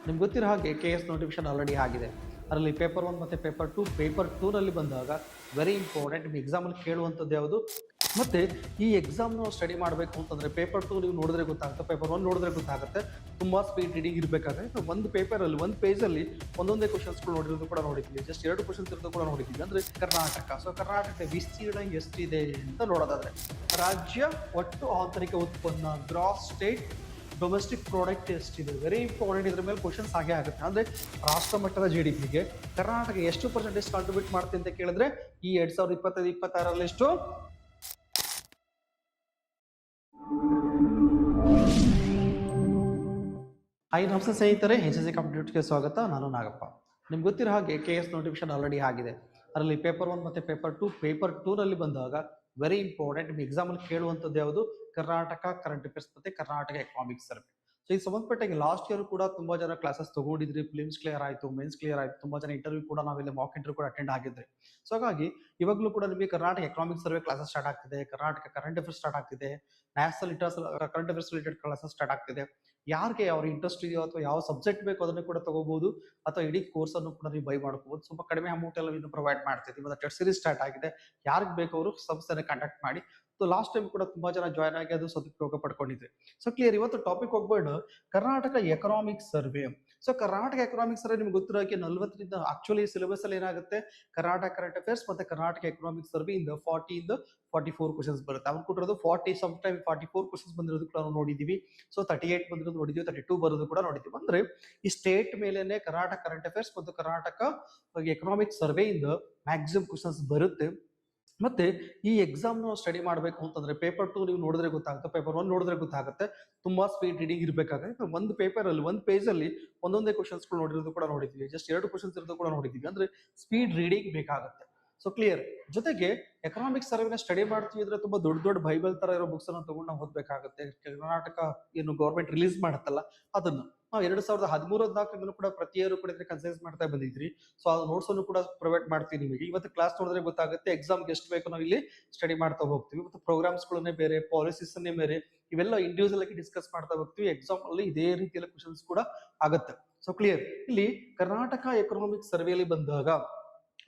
ನಿಮ್ಗೆ ಗೊತ್ತಿರೋ ಹಾಗೆ KS ನೋಟಿಫಿಕೇಶನ್ ಆಲ್ರೆಡಿ ಆಗಿದೆ. ಅದರಲ್ಲಿ ಪೇಪರ್ 1 ಮತ್ತು ಪೇಪರ್ 2. ಪೇಪರ್ 2ನಲ್ಲಿ ಬಂದಾಗ ವೆರಿ ಇಂಪಾರ್ಟೆಂಟ್ ನಿಮ್ಗೆ ಎಕ್ಸಾಮಲ್ಲಿ ಕೇಳುವಂಥದ್ದು ಯಾವುದು, ಮತ್ತು ಈ ಎಕ್ಸಾಮ್ನ ಸ್ಟಡಿ ಮಾಡಬೇಕು ಅಂತಂದರೆ ಪೇಪರ್ 2 ನೀವು ನೋಡಿದ್ರೆ ಗೊತ್ತಾಗುತ್ತೆ, ಪೇಪರ್ 1 ನೋಡಿದ್ರೆ ಗೊತ್ತಾಗುತ್ತೆ. ತುಂಬ ಸ್ಪೀಡ್ ರೀಡಿಂಗ್ ಇರಬೇಕಾಗುತ್ತೆ. ಒಂದು ಪೇಪರಲ್ಲಿ ಒಂದು ಪೇಜಲ್ಲಿ ಒಂದೊಂದೇ ಕ್ವಶನ್ಸ್ಗಳು ನೋಡಿರೋದು ಕೂಡ ನೋಡಿದ್ದೀವಿ. ಜಸ್ಟ್ 2 ಕ್ವಶನ್ಸ್ ಇರೋದು ಕೂಡ ನೋಡಿದ್ದೀವಿ. ಅಂದರೆ ಕರ್ನಾಟಕ. ಸೊ ಕರ್ನಾಟಕದ ವಿಸ್ತೀರ್ಣ ಎಷ್ಟಿದೆ ಅಂತ ನೋಡೋದಾದರೆ, ರಾಜ್ಯ ಒಟ್ಟು ಆಂತರಿಕ ಉತ್ಪನ್ನ ಗ್ರಾಸ್ ಸ್ಟೇಟ್ ಡೊಮೆಸ್ಟಿಕ್ ಪ್ರಾಡಕ್ಟ್ ಎಷ್ಟಿದೆ, ವೆರಿ ಇಂಪಾರ್ಟೆಂಟ್. ಇದ್ರ ಮೇಲೆ ಕ್ವಶನ್ಸ್ ಆಗೇ ಆಗುತ್ತೆ. ಅಂದರೆ ರಾಷ್ಟ್ರ ಮಟ್ಟದ GDPಗೆ ಕರ್ನಾಟಕ ಎಷ್ಟು ಪರ್ಸೆಂಟೇಜ್ ಕಾಂಟ್ರಿಬ್ಯೂಟ್ ಮಾಡುತ್ತೆ ಅಂತ ಕೇಳಿದ್ರೆ ಈ 2025-26ರಲ್ಲಿ ಎಷ್ಟು. ನಮಸ್ತೆ ಸ್ನೇಹಿತರೆ, HSC ಕಾಂಪಿಟೇಟಿವ್ಗೆ ಸ್ವಾಗತ. ನಾನು ನಾಗಪ್ಪ. ನಿಮ್ಗೆ ಗೊತ್ತಿರೋ ಹಾಗೆ KS ನೋಟಿಫಿಕೇಶನ್ ಆಲ್ರೆಡಿ ಆಗಿದೆ. ಅದರಲ್ಲಿ ಪೇಪರ್ 1 ಮತ್ತು ಪೇಪರ್ 2. ಪೇಪರ್ 2ನಲ್ಲಿ ಬಂದಾಗ ವೆರಿ ಇಂಪಾರ್ಟೆಂಟ್ ನಿಮ್ಗೆ ಎಕ್ಸಾಮಲ್ಲಿ ಕೇಳುವಂಥದ್ದು ಯಾವುದು, ಕರ್ನಾಟಕ ಕರೆಂಟ್ ಅಫೇರ್ಸ್ ಮತ್ತು ಕರ್ನಾಟಕ ಎಕನಾಮಿಕ್ಸ್ ಸರ್ವೆ. ಸೊ ಈ ಸಂಬಂಧಪಟ್ಟಾಗಿ ಲಾಸ್ಟ್ ಇಯರ್ ಕೂಡ ತುಂಬಾ ಜನ ಕ್ಲಾಸಸ್ ತಗೊಂಡಿದ್ರಿ. ಫಿಲಿಮ್ಸ್ ಕ್ಲಿಯರ್ ಆಯಿತು, ಮೇನ್ಸ್ ಕ್ಲಿಯರ್ ಆಯಿತು, ತುಂಬಾ ಜನ ಇಂಟರ್ವ್ಯೂ ಕೂಡ ನಾವಿಲ್ಲಿ ಮಾಕ್ ಇಂಟರ್ವ್ಯೂ ಕೂಡ ಅಟೆಂಡ್ ಆಗಿದ್ರಿ. ಸೊ ಹಾಗಾಗಿ ಇವಾಗಲೂ ಕೂಡ ನಿಮಗೆ Karnataka economics survey classes start ಆಗ್ತಿದೆ, ಕರ್ನಾಟಕ ಕರೆಂಟ್ ಅಫೇರ್ಸ್ ಸ್ಟಾರ್ಟ್ ಆಗ್ತಿದೆ, national international current affairs related classes start ಆಗ್ತಿದೆ. ಯಾರಿಗೆ ಅವ್ರ ಇಂಟ್ರೆಸ್ಟ್ ಇದೆಯೋ ಅಥವಾ ಯಾವ ಸಬ್ಜೆಕ್ಟ್ ಬೇಕು ಅದನ್ನು ಕೂಡ ತಗೋಬಹುದು, ಅಥವಾ ಇಡೀ ಕೋರ್ಸ್ ಅನ್ನು ಕೂಡ ನೀವು ಬೈ ಮಾಡ್ಕೋಬಹುದು. ಸ್ವಲ್ಪ ಕಡಿಮೆ ಅಮೌಂಟ್ ಎಲ್ಲ ಇನ್ನು ಪ್ರೊವೈಡ್ ಮಾಡ್ತಿದ್ದೀವಿ. ಮತ್ತು ಟೆಸ್ಟ್ ಸೀರೀಸ್ ಸ್ಟಾರ್ಟ್ ಆಗಿದೆ. ಯಾರಿಗೆ ಬೇಕು ಅವರು ಸಂಸ್ಥೆನ ಕಾಂಟ್ಯಾಕ್ಟ್ ಮಾಡಿ. ಸೊ ಲಾಸ್ಟ್ ಟೈಮ್ ಕೂಡ ತುಂಬಾ ಜನ ಜಾಯ್ನ್ ಆಗಿ ಅದು ಸದುಪಯೋಗ ಪಡ್ಕೊಂಡಿದ್ವಿ. So clear. ಇವತ್ತು ಟಾಪಿಕ್ ಹೋಗ್ಬೇಡ Karnataka economics survey. So Karnataka economics survey ನಿಮ್ಗೆ ಗೊತ್ತಿರೋಕೆ 40ರಿಂದ ಆಕ್ಚುಲಿ ಸಿಲೆಬಸ್ ಅಲ್ಲಿ ಏನಾಗುತ್ತೆ, ಕರ್ನಾಟಕ ಕರೆಂಟ್ ಅಫೇರ್ಸ್ ಮತ್ತೆ ಕರ್ನಾಟಕ ಎಕನಾಮಿಕ್ಸ್ ಸರ್ವೆ 40 44 ಕ್ವಶನ್ಸ್ ಬರುತ್ತೆ. ಅವ್ರು ಕೊಟ್ಟಿರೋದು 40, ಸಮ್ ಟೈಮ್ 44 ಕ್ವಶನ್ಸ್ ಬಂದಿರೋದು ಕೂಡ ನಾವು ನೋಡಿದೀವಿ. ಸೊ 38 ಬಂದಿರೋದು ನೋಡಿದೀವಿ, 32 ಬರೋದು ಕೂಡ ನೋಡಿದೀವಿ. ಅಂದ್ರೆ ಈ ಸ್ಟೇಟ್ ಮೇಲೆನೆ ಕರ್ನಾಟಕ ಕರೆಂಟ್ ಅಫೇರ್ಸ್ ಮತ್ತು Karnataka economics survey maximum questions ಬರುತ್ತೆ. ಮತ್ತೆ ಈ ಎಕ್ಸಾಮ್ ನಾವು ಸ್ಟಡಿ ಮಾಡಬೇಕು ಅಂತಂದ್ರೆ ಪೇಪರ್ 2 ನೀವು ನೋಡಿದ್ರೆ ಗೊತ್ತಾಗುತ್ತೆ, ಪೇಪರ್ 1 ನೋಡಿದ್ರೆ ಗೊತ್ತಾಗುತ್ತೆ. ತುಂಬಾ ಸ್ಪೀಡ್ ರೀಡಿಂಗ್ ಇರಬೇಕಾಗುತ್ತೆ. ಒಂದು ಪೇಪರ್ ಅಲ್ಲಿ ಒಂದು ಪೇಜ್ ಅಲ್ಲಿ ಒಂದೊಂದೇ ಕ್ವಶನ್ಸ್ಗಳು ನೋಡಿರೋದು ಕೂಡ ನೋಡಿದ್ದೀವಿ. ಜಸ್ಟ್ 2 ಕ್ವಶನ್ಸ್ ಇರೋದು ಕೂಡ ನೋಡಿದ್ದೀವಿ. ಅಂದ್ರೆ ಸ್ಪೀಡ್ ರೀಡಿಂಗ್ ಬೇಕಾಗುತ್ತೆ. So clear. ಜೊತೆಗೆ ಎಕನಾಮಿಕ್ಸ್ ಸರ್ವೆನ ಸ್ಟಡಿ ಮಾಡ್ತೀವಿ ಅಂದ್ರೆ ತುಂಬಾ ದೊಡ್ಡ ದೊಡ್ಡ ಬೈಬಲ್ ತರ ಇರೋ ಬುಕ್ಸ್ ಅನ್ನು ತಗೊಂಡು ನಾವು ಓದಬೇಕಾಗುತ್ತೆ. ಕರ್ನಾಟಕ ಏನು ಗೌರ್ಮೆಂಟ್ ರಿಲೀಸ್ ಮಾಡುತ್ತಲ್ಲ ಅದನ್ನು ನಾವು 2013-14 ಕೂಡ ಪ್ರತಿ ಇಯರ್ ಕೂಡ ಕನ್ಸೈಸ್ ಮಾಡ್ತಾ ಬಂದಿದ್ರಿ. ಸೊ ಆ ನೋಟ್ಸ್ ಅನ್ನು ಕೂಡ ಪ್ರೊವೈಡ್ ಮಾಡ್ತೀವಿ ನಿಮಗೆ. ಇವತ್ತು ಕ್ಲಾಸ್ ನೋಡಿದ್ರೆ ಗೊತ್ತಾಗುತ್ತೆ ಎಕ್ಸಾಮ್ಗೆ ಎಷ್ಟು ಬೇಕು ನಾವು ಇಲ್ಲಿ ಸ್ಟಡಿ ಮಾಡ್ತಾ ಹೋಗ್ತೀವಿ. ಮತ್ತು ಪ್ರೋಗ್ರಾಮ್ಸ್ ಗಳನ್ನೇ ಬೇರೆ, ಪಾಲಿಸೀಸ್ ಅನ್ನೇ ಬೇರೆ, ಇವೆಲ್ಲ ಇಂಡಿವಿಜುವಲ್ ಆಗಿ ಡಿಸ್ಕಸ್ ಮಾಡ್ತಾ ಹೋಗ್ತೀವಿ. ಎಕ್ಸಾಮ್ ಅಲ್ಲಿ ಇದೇ ರೀತಿಯಲ್ಲಿ ಕ್ವಶನ್ಸ್ ಕೂಡ ಆಗುತ್ತೆ. So clear. ಇಲ್ಲಿ ಕರ್ನಾಟಕ ಎಕನಾಮಿಕ್ಸ್ ಸರ್ವೆಯಲ್ಲಿ ಬಂದಾಗ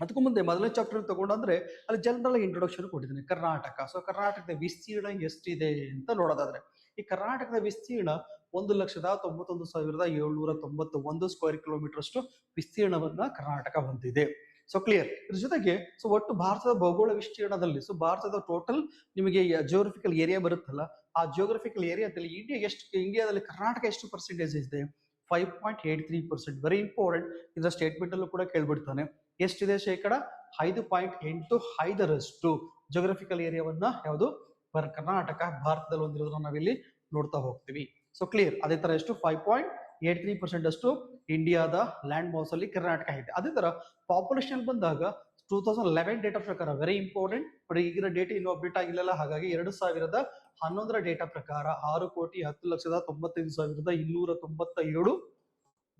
ಅದಕ್ಕೂ ಮುಂದೆ ಮೊದಲನೇ ಚಾಪ್ಟರ್ ತಗೊಂಡ್ರೆ ಅಲ್ಲಿ ಜನರಲ್ ಇಂಟ್ರೊಡಕ್ಷನ್ ಕೊಟ್ಟಿದ್ದೀನಿ ಕರ್ನಾಟಕ. ಸೊ ಕರ್ನಾಟಕದ ವಿಸ್ತೀರ್ಣ ಎಷ್ಟಿದೆ ಅಂತ ನೋಡೋದಾದ್ರೆ, ಈ ಕರ್ನಾಟಕದ ವಿಸ್ತೀರ್ಣ 1,91,791 ಸ್ಕ್ವೇರ್ ಕಿಲೋಮೀಟರ್ ಅಷ್ಟು ವಿಸ್ತೀರ್ಣವನ್ನ ಕರ್ನಾಟಕ ಹೊಂದಿದೆ. So clear. ಇದ್ರ ಜೊತೆಗೆ ಒಟ್ಟು ಭಾರತದ ಭೌಗೋಳ ವಿಸ್ತೀರ್ಣದಲ್ಲಿ ಭಾರತದ ಟೋಟಲ್ ನಿಮಗೆ ಜಿಯೋಗ್ರಫಿಕಲ್ ಏರಿಯಾ ಬರುತ್ತಲ್ಲ, ಆ ಜಿಯೋಗ್ರಫಿಕಲ್ ಏರಿಯಾದಲ್ಲಿ ಇಂಡಿಯಾದಲ್ಲಿ ಕರ್ನಾಟಕ ಎಷ್ಟು ಪರ್ಸೆಂಟೇಜ್ ಇದೆ, 5.83%. Very important. ಇದರ ಸ್ಟೇಟ್ಮೆಂಟ್ ಅಲ್ಲೂ ಕೂಡ ಕೇಳ್ಬಿಡ್ತಾನೆ. ಎಷ್ಟಿದೆ ಶೇಕಡ 5.85% ಜಿಯೋಗ್ರಫಿಕಲ್ ಏರಿಯಾವನ್ನ ಯಾವುದು ಕರ್ನಾಟಕ ಭಾರತದಲ್ಲಿ ಹೊಂದಿರೋದನ್ನ ನಾವಿಲ್ಲಿ ನೋಡ್ತಾ ಹೋಗ್ತೀವಿ. So clear. ಅದೇ ತರ ಎಷ್ಟು 5.83% ಅಷ್ಟು ಇಂಡಿಯಾದ ಲ್ಯಾಂಡ್ ಮಾಸ್ ಅಲ್ಲಿ ಕರ್ನಾಟಕ ಇದೆ. ಅದೇ ತರ ಪಾಪ್ಯುಲೇಷನ್ ಬಂದಾಗ 2011 ಡೇಟಾ ಪ್ರಕಾರ ವೆರಿ ಇಂಪಾರ್ಟೆಂಟ್. ಬಟ್ ಈಗಿನ ಡೇಟಾ ಇನ್ನೂ ಅಪ್ಡೇಟ್ ಆಗಿಲ್ಲ. ಹಾಗಾಗಿ 2011 ಡೇಟಾ ಪ್ರಕಾರ 6,10,95,297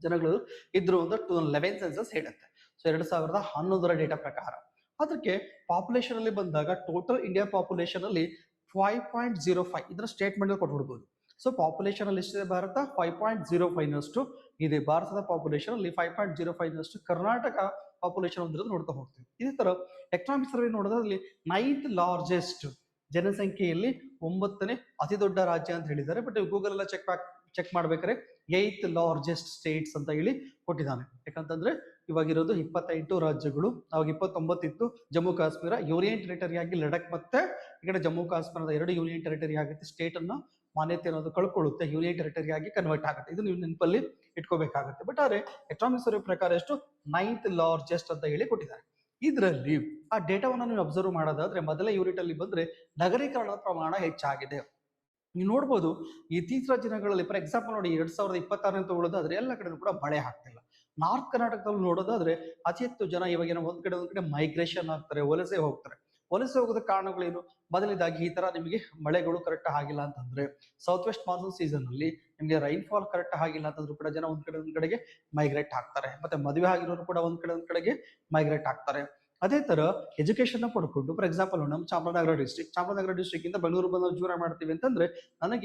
ಜನಗಳು ಇದ್ರು ಅಂತ 2011 ಸೆನ್ಸಸ್ ಹೇಳುತ್ತೆ. ಸೊ 2011 ಡೇಟಾ ಪ್ರಕಾರ. ಅದಕ್ಕೆ ಪಾಪ್ಯುಲೇಷನ್ ಅಲ್ಲಿ ಬಂದಾಗ ಟೋಟಲ್ ಇಂಡಿಯಾ ಪಾಪ್ಯುಲೇಷನ್ ಅಲ್ಲಿ 5.05 ಇದರ ಸ್ಟೇಟ್ಮೆಂಟ್ ಕೊಟ್ಬಿಡ್ಬೋದು. ಸೊ ಪಾಪ್ಯುಲೇಷನ್ ಅಲ್ಲಿ ಎಷ್ಟಿದೆ ಭಾರತ, 5.05ನಷ್ಟು ಇದೆ. ಭಾರತದ ಪಾಪ್ಯುಲೇಷನ್ ಅಲ್ಲಿ 5.05ನಷ್ಟು ಕರ್ನಾಟಕ ಪಾಪ್ಯುಲೇಷನ್ ಹೊಂದಿರೋದು ನೋಡ್ತಾ ಹೋಗ್ತೀವಿ. ಇದೇ ತರ ಎಕನಾಮಿಕ್ ಸರ್ವೆ ನೋಡೋದ್ರಲ್ಲಿ 9th ಲಾರ್ಜೆಸ್ಟ್ ಜನಸಂಖ್ಯೆಯಲ್ಲಿ 9ನೇ ಅತಿ ದೊಡ್ಡ ರಾಜ್ಯ ಅಂತ ಹೇಳಿದ್ದಾರೆ. ಬಟ್ ಗೂಗಲ್ ಎಲ್ಲ ಚೆಕ್ ಮಾಡ್ಬೇಕಾದ್ರೆ 8th ಲಾರ್ಜೆಸ್ಟ್ ಸ್ಟೇಟ್ಸ್ ಅಂತ ಹೇಳಿ ಕೊಟ್ಟಿದ್ದಾನೆ. ಯಾಕಂತಂದ್ರೆ ಇವಾಗಿರೋದು 28 ರಾಜ್ಯಗಳು, ಅವಾಗ 29 ಇತ್ತು. ಜಮ್ಮು ಕಾಶ್ಮೀರ ಯೂನಿಯನ್ ಟೆರಿಟರಿ ಆಗಿ ಲಡಾಖ್ ಮತ್ತೆ ಈ ಕಡೆ ಜಮ್ಮು ಕಾಶ್ಮೀರದ 2 ಯೂನಿಯನ್ ಟೆರಿಟರಿ ಆಗುತ್ತೆ. ಸ್ಟೇಟ್ ಅನ್ನ ಮಾನ್ಯತೆ ಅನ್ನೋದು ಕಳ್ಕೊಳ್ಳುತ್ತೆ, ಯೂನಿಯನ್ ಟೆರಿಟರಿ ಆಗಿ ಕನ್ವರ್ಟ್ ಆಗುತ್ತೆ. ಇದು ನೀವು ನೆನಪಲ್ಲಿ ಇಟ್ಕೋಬೇಕಾಗುತ್ತೆ. ಬಟ್ ಆದ್ರೆ ಎಕನಾಮಿಕ್ ಸರ್ವೆ ಪ್ರಕಾರ ಎಷ್ಟು 9th ಲಾರ್ಜೆಸ್ಟ್ ಅಂತ ಹೇಳಿ ಕೊಟ್ಟಿದ್ದಾರೆ. ಇದರಲ್ಲಿ ಆ ಡೇಟಾವನ್ನು ನೀವು ಅಬ್ಸರ್ವ್ ಮಾಡೋದಾದ್ರೆ ಮೊದಲೇ ಯೂನಿಟ್ ಅಲ್ಲಿ ಬಂದ್ರೆ ನಗರೀಕರಣದ ಪ್ರಮಾಣ ಹೆಚ್ಚಾಗಿದೆ. ನೀವು ನೋಡ್ಬೋದು ಇತ್ತೀಚಿನ ದಿನಗಳಲ್ಲಿ ಫಾರ್ ಎಕ್ಸಾಂಪಲ್ ನೋಡಿ 2026 ತಗೊಳ್ಳೋದಾದ್ರೆ ಎಲ್ಲ ಕಡೆ ಕೂಡ ಮಳೆ ಆಗ್ತಿಲ್ಲ. ನಾರ್ತ್ ಕರ್ನಾಟಕದಲ್ಲಿ ನೋಡೋದಾದ್ರೆ ಅತಿ ಹೆಚ್ಚು ಜನ ಇವಾಗ ಒಂದ್ ಕಡೆ ಮೈಗ್ರೇಷನ್ ಆಗ್ತಾರೆ, ವಲಸೆ ಹೋಗ್ತಾರೆ. ವಲಸೆ ಹೋಗೋದ ಕಾರಣಗಳೇನು? ಮೊದಲನೇದಾಗಿ ಈ ತರ ನಿಮಗೆ ಮಳೆಗಳು ಕರೆಕ್ಟ್ ಆಗಿಲ್ಲ ಅಂತಂದ್ರೆ, ಸೌತ್ ವೆಸ್ಟ್ ಮಾನ್ಸೂನ್ ಸೀಸನ್ ಅಲ್ಲಿ ನಿಮಗೆ ರೈನ್ ಫಾಲ್ ಕರೆಕ್ಟ್ ಆಗಿಲ್ಲ ಅಂತಂದ್ರೂ ಕೂಡ ಜನ ಒಂದ್ ಕಡೆಗೆ ಮೈಗ್ರೇಟ್ ಆಗ್ತಾರೆ. ಮತ್ತೆ ಮದುವೆ ಆಗಿರೋರು ಕೂಡ ಒಂದ್ ಕಡೆಗೆ ಮೈಗ್ರೇಟ್ ಆಗ್ತಾರೆ. ಅದೇ ತರ ಎಜುಕೇಶನ್ ಪಡ್ಕೊಂಡು ಫಾರ್ ಎಕ್ಸಾಂಪಲ್ ನಮ್ಮ ಚಾಮರಾಜನಗರ ಡಿಸ್ಟ್ರಿಕ್ಟ್ ಇಂದ ಬೆಂಗಳೂರು ಬಂದು ಜೀವನ ಮಾಡ್ತೀವಿ ಅಂತಂದ್ರೆ,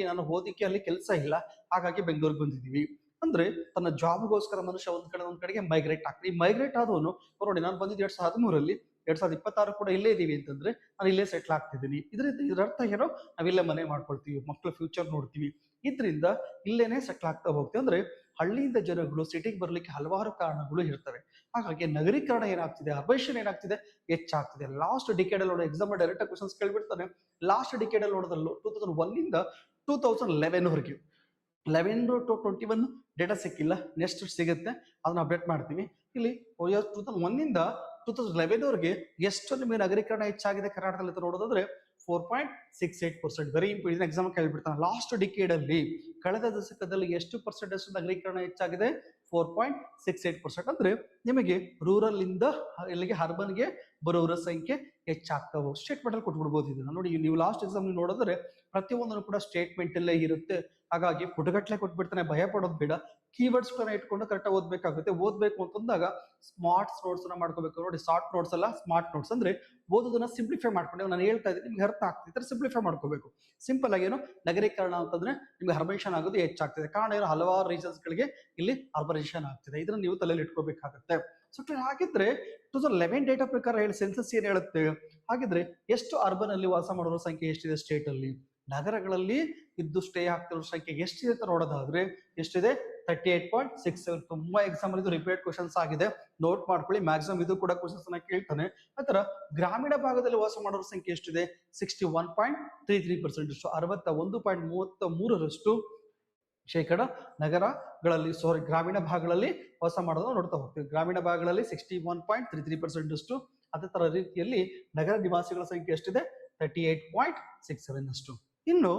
ನಾನು ಓದಿಕ್ಕೆ ಅಲ್ಲಿ ಕೆಲಸ ಇಲ್ಲ, ಹಾಗಾಗಿ ಬೆಂಗಳೂರಿಗೆ ಬಂದಿದ್ದೀವಿ. ಅಂದ್ರೆ ತನ್ನ ಜಾಬ್ಗೋಸ್ಕರ ಮನುಷ್ಯ ಒಂದ್ ಕಡೆಗೆ ಮೈಗ್ರೇಟ್ ಆಗ್ತದೆ. ಈ ಮೈಗ್ರೇಟ್ ಆದವನು ನೋಡಿ, ನಾನು ಬಂದಿದ್ದು 2013 2026 ಕೂಡ ಇಲ್ಲೇ ಇದೀವಿ ಅಂತಂದ್ರೆ ನಾನು ಇಲ್ಲೇ ಸೆಟ್ಲ್ ಆಗ್ತಿದ್ದೀನಿ. ಇದರ ಅರ್ಥ ಏನೋ, ನಾವಿಲ್ಲೇ ಮನೆ ಮಾಡ್ಕೊಳ್ತೀವಿ, ಮಕ್ಕಳ ಫ್ಯೂಚರ್ ನೋಡ್ತೀವಿ, ಇದರಿಂದ ಇಲ್ಲೇನೆ ಸೆಟ್ಲ್ ಆಗ್ತಾ ಹೋಗ್ತೀವಿ. ಅಂದ್ರೆ ಹಳ್ಳಿಯಿಂದ ಜನಗಳು ಸಿಟಿಗೆ ಬರ್ಲಿಕ್ಕೆ ಹಲವಾರು ಕಾರಣಗಳು ಇರ್ತವೆ. ಹಾಗಾಗಿ ನಗರೀಕರಣ ಏನಾಗ್ತಿದೆ, ಅರ್ಬೈಷನ್ ಏನಾಗ್ತಿದೆ, ಹೆಚ್ಚಾಗ್ತಿದೆ. ಲಾಸ್ಟ್ ಡಿಕೇಡ್ ಅಲ್ಲಿ ಎಕ್ಸಾಮ್ ಡೈರೆಕ್ಟ್ ಕ್ವಶನ್ಸ್ ಕೇಳ್ಬಿಡ್ತಾನೆ. ಲಾಸ್ಟ್ ಡಿಕೇಡ್ ಅಲ್ಲಿ ನೋಡೋದಲ್ಲೂ 2001 2011 ವರೆಗೆ 11 to 21 ಡೇಟಾ ಸಿಕ್ಕಿಲ್ಲ, ನೆಕ್ಸ್ಟ್ ಸಿಗುತ್ತೆ, ಅದನ್ನ ಅಪ್ಡೇಟ್ ಮಾಡ್ತೀವಿ. ಇಲ್ಲಿ 2001 2011 ವರೆಗೆ ಎಷ್ಟು ನಿಮಗೆ ನಗರೀಕರಣ ಹೆಚ್ಚಾಗಿದೆ ಕರ್ನಾಟಕದಲ್ಲಿ ಅಂತ ನೋಡೋದಾದ್ರೆ 4.68%. ವೆರಿ ಇಂಪಾರ್ಟೆಂಟ್, ಎಕ್ಸಾಮ್ ಕೇಳ್ಬಿಡ್ತಾನೆ. ಲಾಸ್ಟ್ ಡಿಕೇಡ್ ಅಲ್ಲಿ ಕಳೆದ ದಶಕದಲ್ಲಿ ಎಷ್ಟು ಪರ್ಸೆಂಟೇಜ್ ನಗರೀಕರಣ ಹೆಚ್ಚಾಗಿದೆ? 4.68%. ಅಂದ್ರೆ ನಿಮಗೆ ರೂರಲ್ ಇಂದ ಇಲ್ಲಿಗೆ ಅರ್ಬನ್ಗೆ ಬರೋರ ಸಂಖ್ಯೆ ಹೆಚ್ಚಾಗ್ತಾ ಹೋಗಿ ಸ್ಟೇಟ್ಮೆಂಟ್ ಅಲ್ಲಿ ಕೊಟ್ಬಿಡ್ಬೋದು. ಇದನ್ನ ನೋಡಿ, ನೀವು ಲಾಸ್ಟ್ ಎಕ್ಸಾಮ್ ನೋಡಿದ್ರೆ ಪ್ರತಿಯೊಂದನ್ನು ಕೂಡ ಸ್ಟೇಟ್ಮೆಂಟ್ ಅಲ್ಲೇ ಇರುತ್ತೆ. ಹಾಗಾಗಿ ಪುಟಗಟ್ಲೆ ಕೊಟ್ಬಿಡ್ತಾನೆ, ಭಯ ಪಡೋದು ಬೇಡ. ಕೀವರ್ಡ್ಸ್ ಗಳನ್ನ ಇಟ್ಕೊಂಡು ಕರೆಕ್ಟಾಗಿ ಓದ್ಬೇಕಾಗುತ್ತೆ. ಓದ್ಬೇಕು ಅಂತಂದಾಗ ಸ್ಮಾರ್ಟ್ ನೋಟ್ಸ್ ನ ಮಾಡ್ಕೋಬೇಕು. ನೋಡಿ, ಶಾರ್ಟ್ ನೋಟ್ಸ್ ಅಲ್ಲ, ಸ್ಮಾರ್ಟ್ ನೋಟ್ಸ್. ಅಂದ್ರೆ ಓದೋದನ್ನ ಸಿಂಪ್ಲಿಫೈ ಮಾಡ್ಕೊಂಡು, ನಾನು ಹೇಳ್ತಾ ಇದ್ದೀನಿ ನಿಮ್ಗೆ ಅರ್ಥ ಆಗ್ತಿದ್ರೆ ಸಿಂಪ್ಲಿಫೈ ಮಾಡ್ಕೋಬೇಕು. ಸಿಂಪಲ್ ಆಗಿ ಏನು, ನಗರೀಕರಣ ಅಂತಂದ್ರೆ ನಿಮ್ಗೆ ಅರ್ಬನೈಸೇಷನ್ ಆಗೋದು ಹೆಚ್ಚಾಗ್ತಿದೆ. ಕಾರಣ ಏನು, ಹಲವಾರು ರೀಸನ್ಸ್ ಗಳಿಗೆ ಇಲ್ಲಿ ಅರ್ಬನೈಸೇಷನ್ ಆಗ್ತಿದೆ. ಇದನ್ನ ನೀವು ತಲೆಯಲ್ಲಿ ಇಟ್ಕೋಬೇಕಾಗುತ್ತೆ. ಸೊ ಹಾಗಿದ್ರೆ 2011 ಡೇಟಾ ಪ್ರಕಾರ ಹೇಳಿ ಸೆನ್ಸಸ್ ಏನ್ ಹೇಳುತ್ತೆ? ಹಾಗಿದ್ರೆ ಎಷ್ಟು ಅರ್ಬನ್ ಅಲ್ಲಿ ವಾಸ ಮಾಡೋರ ಸಂಖ್ಯೆ ಎಷ್ಟಿದೆ ಸ್ಟೇಟ್ ಅಲ್ಲಿ? ನಗರಗಳಲ್ಲಿ ಇದ್ದು ಸ್ಟೇ ಆಗ್ತಿರೋ ಸಂಖ್ಯೆ ಎಷ್ಟಿದೆ ಅಂತ ನೋಡೋದಾದ್ರೆ ಎಷ್ಟಿದೆ? 38.67. ತುಂಬಾ ಎಕ್ಸಾಂಪಲ್ ಇದು ರಿಪೀಟ್ ಕ್ವಶನ್ಸ್ ಆಗಿದೆ, ನೋಟ್ ಮಾಡ್ಕೊಳ್ಳಿ. ಮ್ಯಾಕ್ಸಿಮಮ್ ಇದು ಕೂಡ ಕ್ವಶನ್ಸ್ ಅನ್ನ ಕೇಳ್ತಾನೆ. ಆತರ ಗ್ರಾಮೀಣ ಭಾಗದಲ್ಲಿ ವಾಸ ಮಾಡೋರ ಸಂಖ್ಯೆ ಎಷ್ಟಿದೆ? 61.33%. 61.33% ಶೇಕಡ ನಗರಗಳಲ್ಲಿ ಗ್ರಾಮೀಣ ಭಾಗಗಳಲ್ಲಿ ವಾಸ ಮಾಡೋದನ್ನ ನೋಡ್ತಾ ಹೋಗ್ತೀವಿ. ಗ್ರಾಮೀಣ ಭಾಗಗಳಲ್ಲಿ 61.33% ಅಷ್ಟು. ಅದೇ ತರ ರೀತಿಯಲ್ಲಿ ನಗರ ನಿವಾಸಿಗಳ ಸಂಖ್ಯೆ ಎಷ್ಟಿದೆ? 38.67 ಅಷ್ಟು. ಇನ್ನು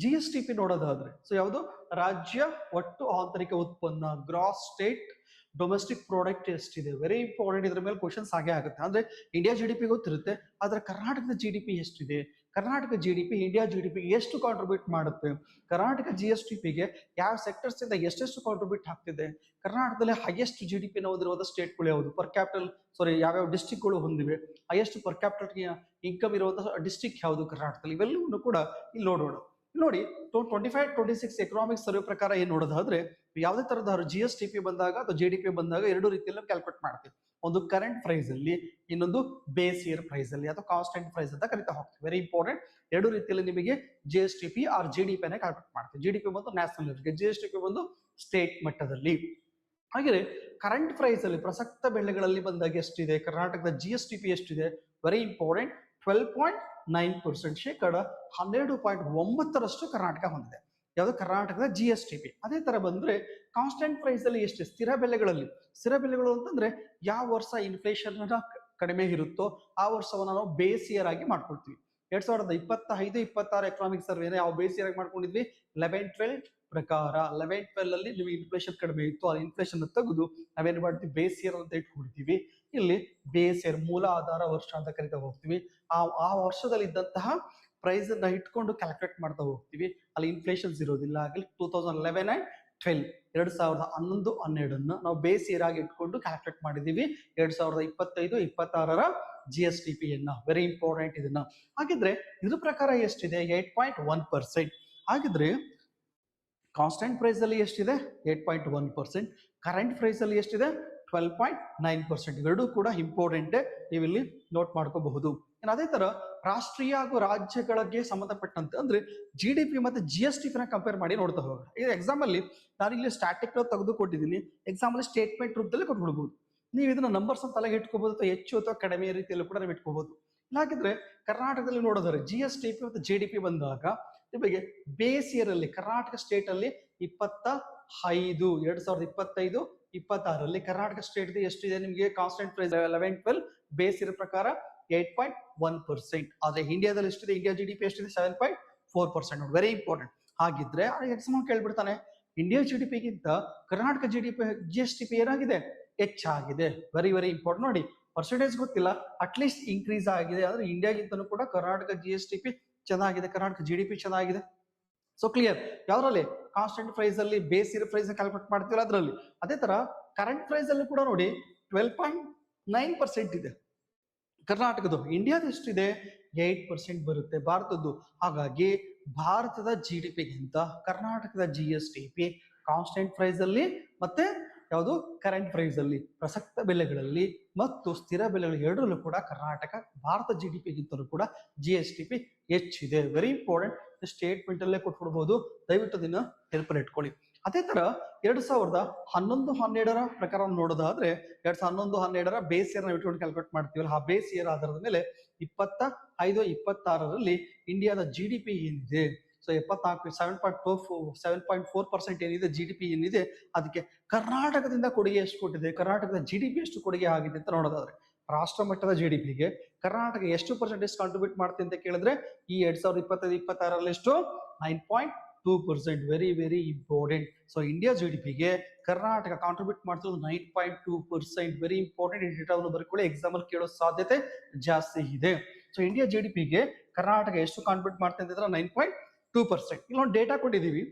GSTP ನೋಡೋದಾದ್ರೆ, ಸೊ ಯಾವುದು? ರಾಜ್ಯ ಒಟ್ಟು ಆಂತರಿಕ ಉತ್ಪನ್ನ, ಗ್ರಾಸ್ ಸ್ಟೇಟ್ ಡೊಮೆಸ್ಟಿಕ್ ಪ್ರಾಡಕ್ಟ್ ಎಷ್ಟಿದೆ? Very important. ಇದ್ರ ಮೇಲೆ ಕ್ವಶನ್ಸ್ ಆಗೇ ಆಗುತ್ತೆ. ಅಂದ್ರೆ ಇಂಡಿಯಾ GDP ಗೊತ್ತಿರುತ್ತೆ, ಆದ್ರೆ ಕರ್ನಾಟಕದ GDP ಎಷ್ಟಿದೆ? ಕರ್ನಾಟಕ GDP ಇಂಡಿಯಾ GDP ಎಷ್ಟು ಕಾಂಟ್ರಿಬ್ಯೂಟ್ ಮಾಡುತ್ತೆ? ಕರ್ನಾಟಕ GSTPಗೆ ಯಾವ ಸೆಕ್ಟರ್ಸ್ ಇಂದ ಎಷ್ಟೆಷ್ಟು ಕಾಂಟ್ರಿಬ್ಯೂಟ್ ಆಗ್ತಿದೆ? ಕರ್ನಾಟಕದಲ್ಲಿ ಹೈಯೆಸ್ಟ್ GDP ಹೊಂದಿರುವ ಸ್ಟೇಟ್ಗಳು ಯಾವುದು? ಪರ್ ಕ್ಯಾಪಿಟಲ್ ಯಾವ್ಯಾವ ಡಿಸ್ಟ್ರಿಕ್ಟ್ಗಳು ಹೊಂದಿವೆ? ಹೈಯೆಸ್ಟ್ ಪರ್ ಕ್ಯಾಪಿಟಲ್ ಇನ್ಕಮ್ ಇರುವಂತಹ ಡಿಸ್ಟ್ರಿಕ್ಟ್ ಯಾವುದು ಕರ್ನಾಟಕದಲ್ಲಿ? ಇವೆಲ್ಲವನ್ನು ಕೂಡ ಇಲ್ಲಿ ನೋಡೋಣ. ನೋಡಿ, 25-26 ಎಕನಾಮಿಕ್ ಸರ್ವೆ ಪ್ರಕಾರ ಏನ್ ನೋಡೋದಾದ್ರೆ, ಯಾವುದೇ ತರಹದ GSTP ಬಂದಾಗ ಅಥವಾ GDP ಬಂದಾಗ ಎರಡು ರೀತಿಯಲ್ಲಿ ಕ್ಯಾಲ್ಕುಲೇಟ್ ಮಾಡ್ತೀವಿ. ಒಂದು ಕರೆಂಟ್ ಪ್ರೈಸ್ ಅಲ್ಲಿ, ಇನ್ನೊಂದು ಬೇಸ್ ಇಯರ್ ಪ್ರೈಸ್ ಅಲ್ಲಿ ಅಥವಾ ಕಾನ್ಸ್ಟೆಂಟ್ ಪ್ರೈಸ್ ಅಂತ ಕರಿತಾ ಹೋಗ್ತೀವಿ. Very important. ಎರಡು ರೀತಿಯಲ್ಲಿ ನಿಮಗೆ GSTP ಆರ್ GDP ನ ಕ್ಯಾಲ್ಕುಲೇಟ್ ಮಾಡ್ತೀವಿ. GDP ಬಂದು ನ್ಯಾಷನಲ್ ಲೆವೆಲ್ಗೆ, GSTP ಬಂದು ಸ್ಟೇಟ್ ಮಟ್ಟದಲ್ಲಿ. ಹಾಗೆ ಕರೆಂಟ್ ಪ್ರೈಸ್ ಅಲ್ಲಿ ಪ್ರಸಕ್ತ ಬೆಳೆಗಳಲ್ಲಿ ಬಂದಾಗ ಎಷ್ಟಿದೆ? ಕರ್ನಾಟಕದ GSTP ಎಷ್ಟಿದೆ? Very important. 12.9%. ಶೇಕಡ 12.9% ಕರ್ನಾಟಕ ಹೊಂದಿದೆ. ಯಾವುದು? ಕರ್ನಾಟಕದ GSTP. ಅದೇ ತರ ಬಂದ್ರೆ ಕಾನ್ಸ್ಟೆಂಟ್ ಪ್ರೈಸ್ ಅಲ್ಲಿ ಎಷ್ಟು? ಸ್ಥಿರ ಬೆಲೆಗಳಲ್ಲಿ. ಸ್ಥಿರ ಬೆಲೆಗಳು ಅಂತಂದ್ರೆ ಯಾವ ವರ್ಷ ಇನ್ಫ್ಲೇಷನ್ ಕಡಿಮೆ ಇರುತ್ತೋ ಆ ವರ್ಷವನ್ನ ನಾವು ಬೇಸ್ ಇಯರ್ ಆಗಿ ಮಾಡ್ಕೊಳ್ತೀವಿ. 2025-26 ಎಕನಾಮಿಕ್ ಸರ್ವೆ ಯಾವ ಬೇಸ್ ಇಯರ್ ಆಗಿ ಮಾಡ್ಕೊಂಡಿದ್ವಿ? 11-12 ಪ್ರಕಾರ. 11-12 ಅಲ್ಲಿ ನೀವು ಇನ್ಫ್ಲೇಷನ್ ಕಡಿಮೆ ಇತ್ತು, ಆ ಇನ್ಫ್ಲೇಷನ್ ತೆಗೆದು ನಾವೇನ್ ಮಾಡ್ತೀವಿ? ಬೇಸ್ ಇಯರ್ ಅಂತ ಇಟ್ಕೊಡ್ತೀವಿ. ಇಲ್ಲಿ ಬೇಸ್ ಇಯರ್, ಮೂಲ ಆಧಾರ ವರ್ಷ ಅಂತ ಕರಿತಾ ಹೋಗ್ತೀವಿ. ಆ ವರ್ಷದಲ್ಲಿ ಇದ್ದಂತಹ ಪ್ರೈಸ್ ಅನ್ನ ಇಟ್ಕೊಂಡು ಕ್ಯಾಲ್ಕುಲೇಟ್ ಮಾಡ್ತಾ ಹೋಗ್ತೀವಿ. ಅಲ್ಲಿ ಇನ್ಫ್ಲೇಷನ್ಸ್ ಇರೋದಿಲ್ಲ. ಹಾಗೆ 2011 and 12 2011-12 ನಾವು ಬೇಸ್ ಇಯರ್ ಆಗಿ ಇಟ್ಕೊಂಡು ಕ್ಯಾಲ್ಕುಲೇಟ್ ಮಾಡಿದೀವಿ 2025-26 GSTP ಯನ್ನ. ವೆರಿ ಇಂಪಾರ್ಟೆಂಟ್ ಇದನ್ನ. ಹಾಗಿದ್ರೆ ಇದ್ರ ಪ್ರಕಾರ ಎಷ್ಟಿದೆ? 8.1%. ಹಾಗಿದ್ರೆ ಕಾನ್ಸ್ಟೆಂಟ್ ಪ್ರೈಸ್ ಅಲ್ಲಿ ಎಷ್ಟಿದೆ? 8.1%. ಕರೆಂಟ್ ಪ್ರೈಸ್ ಅಲ್ಲಿ ಎಷ್ಟಿದೆ? 12.9%. ಇವೆರಡೂ ಕೂಡ ಇಂಪಾರ್ಟೆಂಟ್, ನೀವು ಇಲ್ಲಿ ನೋಟ್ ಮಾಡ್ಕೋಬಹುದು. ಅದೇ ತರ ರಾಷ್ಟ್ರೀಯ ಹಾಗೂ ರಾಜ್ಯಗಳಿಗೆ ಸಂಬಂಧಪಟ್ಟಂತೆ ಅಂದ್ರೆ GDP ಮತ್ತೆ GSTP ನ ಕಂಪೇರ್ ಮಾಡಿ ನೋಡ್ತಾ ಹೋಗೋಣ. ಈ ಎಕ್ಸಾಮ್ ಅಲ್ಲಿ ನಾನು ಇಲ್ಲಿ ಸ್ಟ್ಯಾಟಿಕ್ ತೆಗೆದು ಕೊಟ್ಟಿದ್ದೀನಿ. ಎಕ್ಸಾಮ್ ಅಲ್ಲಿ ಸ್ಟೇಟ್ಮೆಂಟ್ ರೂಪದಲ್ಲಿ ಕೊಟ್ಬಿಡ್ಬೋದು. ನೀವು ಇದನ್ನ ನಂಬರ್ಸ್ ಅಂತ ತಲೆಗೆ ಇಟ್ಕೋಬಹುದು, ಅಥವಾ ಹೆಚ್ಚು ಅಥವಾ ಕಡಿಮೆ ರೀತಿಯಲ್ಲೂ ಕೂಡ ನೀವು ಇಟ್ಕೋಬಹುದು. ಹಾಗಿದ್ರೆ ಕರ್ನಾಟಕದಲ್ಲಿ ನೋಡೋದಾದ್ರೆ GSTP ಮತ್ತು GDP ಬಂದಾಗ ನಿಮಗೆ ಬೇಸ್ ಇಯರ್ ಅಲ್ಲಿ ಕರ್ನಾಟಕ ಸ್ಟೇಟ್ ಅಲ್ಲಿ 2025 ಕರ್ನಾಟಕ ಸ್ಟೇಟ್ ಎಷ್ಟಿದೆ? ನಿಮಗೆ ಕಾನ್ಸ್ಟೆಂಟ್ ಪ್ರೈಸ್ 11-12 ಬೇಸ್ ಇರೋ ಪ್ರಕಾರ 8.1%. ಆದ್ರೆ ಇಂಡಿಯಾದಲ್ಲಿ ಎಷ್ಟಿದೆ? ಇಂಡಿಯಾ GDP ಎಷ್ಟಿದೆ? 7.4%. Very important. ಹಾಗಿದ್ರೆ ಎಕ್ಸಾಮ್ ಕೇಳ್ಬಿಡ್ತಾನೆ, ಇಂಡಿಯಾ GDP ಗಿಂತ ಕರ್ನಾಟಕ GSTP ಏನಾಗಿದೆ? ಹೆಚ್ಚಾಗಿದೆ. Very very important. ನೋಡಿ, ಪರ್ಸೆಂಟೇಜ್ ಗೊತ್ತಿಲ್ಲ, ಅಟ್ಲೀಸ್ಟ್ ಇನ್ಕ್ರೀಸ್ ಆಗಿದೆ. ಅಂದ್ರೆ ಇಂಡಿಯಾಗಿಂತನೂ ಕೂಡ ಕರ್ನಾಟಕ GSTP ಚೆನ್ನಾಗಿದೆ, ಕರ್ನಾಟಕ GDP ಚೆನ್ನಾಗಿದೆ. So clear. ಯಾವ್ದ್ರಲ್ಲಿ? ಕಾನ್ಸ್ಟೆಂಟ್ ಪ್ರೈಸ್ ಅಲ್ಲಿ ಬೇಸ್ ಇರೋ ಪ್ರೈಸ್ ಕ್ಯಾಲ್ಕುಲೇಟ್ ಮಾಡ್ತೀವಲ್ಲ ಅದರಲ್ಲಿ. ಅದೇ ತರ ಕರೆಂಟ್ ಪ್ರೈಸ್ ಅಲ್ಲಿ ಕೂಡ ನೋಡಿ 12.9% ಇದೆ ಕರ್ನಾಟಕದ್ದು. ಇಂಡಿಯಾದ ಎಷ್ಟಿದೆ? 8% ಬರುತ್ತೆ ಭಾರತದ್ದು. ಹಾಗಾಗಿ ಭಾರತದ GDP ಗಿಂತ ಕರ್ನಾಟಕದ GSTP ಕಾನ್ಸ್ಟೆಂಟ್ ಪ್ರೈಸ್ ಅಲ್ಲಿ ಮತ್ತೆ ಯಾವುದು ಕರೆಂಟ್ ಪ್ರೈಸ್ ಅಲ್ಲಿ, ಪ್ರಸಕ್ತ ಬೆಲೆಗಳಲ್ಲಿ ಮತ್ತು ಸ್ಥಿರ ಬೆಲೆಗಳು ಎರಡರಲ್ಲೂ ಕೂಡ ಕರ್ನಾಟಕ ಭಾರತ GDP ಗಿಂತಲೂ ಕೂಡ GSDP ಹೆಚ್ಚಿದೆ. ವೆರಿ ಇಂಪಾರ್ಟೆಂಟ್, ಸ್ಟೇಟ್ಮೆಂಟ್ ಅಲ್ಲೇ ಕೊಟ್ಬಿಡ್ಬೋದು, ದಯವಿಟ್ಟು ಅದನ್ನ ನೆನಪಲ್ಲಿ ಇಟ್ಕೊಳ್ಳಿ. ಅದೇ ತರ 2011-12 ಪ್ರಕಾರ ನೋಡೋದಾದ್ರೆ 2011-12 ಬೇಸ್ ಇಯರ್ ನಾವು ಇಟ್ಕೊಂಡು ಕ್ಯಾಲ್ಕುಲೇಟ್ ಮಾಡ್ತೀವಲ್ಲ, ಆ ಬೇಸ್ ಇಯರ್ ಆಧಾರದ ಮೇಲೆ 25-26ರಲ್ಲಿ ಇಂಡಿಯಾದ GDP ಏನಿದೆ, ಸೊ 7.4% ಏನಿದೆ GDP ಏನಿದೆ, ಅದಕ್ಕೆ ಕರ್ನಾಟಕದಿಂದ ಕೊಡುಗೆ ಎಷ್ಟು ಕೊಟ್ಟಿದೆ, ಕರ್ನಾಟಕದ GDP ಎಷ್ಟು ಕೊಡುಗೆ ಆಗಿದೆ ಅಂತ ನೋಡೋದಾದ್ರೆ ರಾಷ್ಟ್ರ ಮಟ್ಟದ GDPಗೆ ಕರ್ನಾಟಕ ಎಷ್ಟು ಪರ್ಸೆಂಟೇಜ್ ಕಾಂಟ್ರಿಬ್ಯೂಟ್ ಮಾಡುತ್ತೆ ಅಂತ ಕೇಳಿದ್ರೆ ಈ 2025-26ರಲ್ಲಿ ಎಷ್ಟು 9.2%. Very very important. So India GDPಗೆ ಕರ್ನಾಟಕ ಕಾಂಟ್ರಿಬ್ಯೂಟ್ ಮಾಡ್ತಿರೋದು 9.2%. Very important. ಈ ಡೇಟಾವನ್ನು ಬರ್ಕೊಳ್ಳಿ, ಎಕ್ಸಾಮ್ ಅಲ್ಲಿ ಕೇಳೋ ಸಾಧ್ಯತೆ ಜಾಸ್ತಿ ಇದೆ. ಸೊ ಇಂಡಿಯಾ GDPಗೆ ಕರ್ನಾಟಕ ಎಷ್ಟು ಕಾಂಟ್ರಿಬ್ಯೂಟ್ ಮಾಡ್ತಾ ಇದ್ರೆ 9.2%. ಇಲ್ಲೊಂದು ಡೇಟಾ ಕೊಟ್ಟಿದ್ದೀವಿ,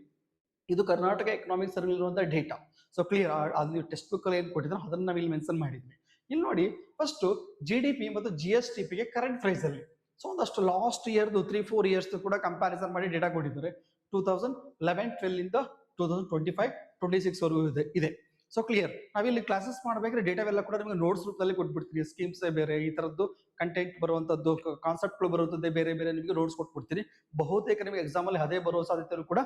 ಇದು ಕರ್ನಾಟಕ ಎಕನಾಮಿಕ್ ಸರ್ವೆ ಇರುವಂತ ಡೇಟಾ. ಸೊ ಕ್ಲಿಯರ್, ಅಲ್ಲಿ ಟೆಕ್ಸ್ಟ್ ಬುಕ್ ಅಲ್ಲಿ ಏನ್ ಕೊಟ್ಟಿದ್ರು ಅದನ್ನ ನಾವು ಇಲ್ಲಿ ಮೆನ್ಷನ್ ಮಾಡಿದ್ವಿ. ಇಲ್ಲಿ ನೋಡಿ, ಫಸ್ಟ್ GDP ಮತ್ತು GSDPಗೆ ಕರೆಂಟ್ ಪ್ರೈಸ್ ಅಲ್ಲಿ ಸೊ ಒಂದಷ್ಟು ಲಾಸ್ಟ್ ಇಯರ್ದು 3-4 ಇಯರ್ಸ್ ಕೂಡ ಕಂಪ್ಯಾರಿಸನ್ ಮಾಡಿ ಡೇಟಾ ಕೊಟ್ಟಿದ್ದಾರೆ. 2011-12 ಇಂದ 2025-26 ವರೆಗೂ ಇದೆ. ಸೊ ಕ್ಲಿಯರ್, ನಾವಿಲ್ಲಿ ಕ್ಲಾಸಸ್ ಮಾಡ್ಬೇಕಾದ್ರೆ ಡೇಟಾವೆಲ್ಲ ಕೂಡ ನಿಮಗೆ ನೋಟ್ಸ್ ರೂಪದಲ್ಲಿ ಕೊಟ್ಬಿಡ್ತೀವಿ. ಸ್ಕೀಮ್ಸ್ ಬೇರೆ, ಈ ತರದ್ದು ಕಂಟೆಂಟ್ ಬರುವಂತದ್ದು, ಕಾನ್ಸೆಪ್ಟ್ಗಳು ಬರುವಂತದ್ದೇ ಬೇರೆ ಬೇರೆ ನಿಮಗೆ ನೋಟ್ಸ್ ಕೊಟ್ಬಿಡ್ತೀನಿ. ಬಹುತೇಕ ನಿಮಗೆ ಎಕ್ಸಾಮ್ ಅಲ್ಲಿ ಅದೇ ಬರೋ ಸಾಧ್ಯತೆಗಳು ಕೂಡ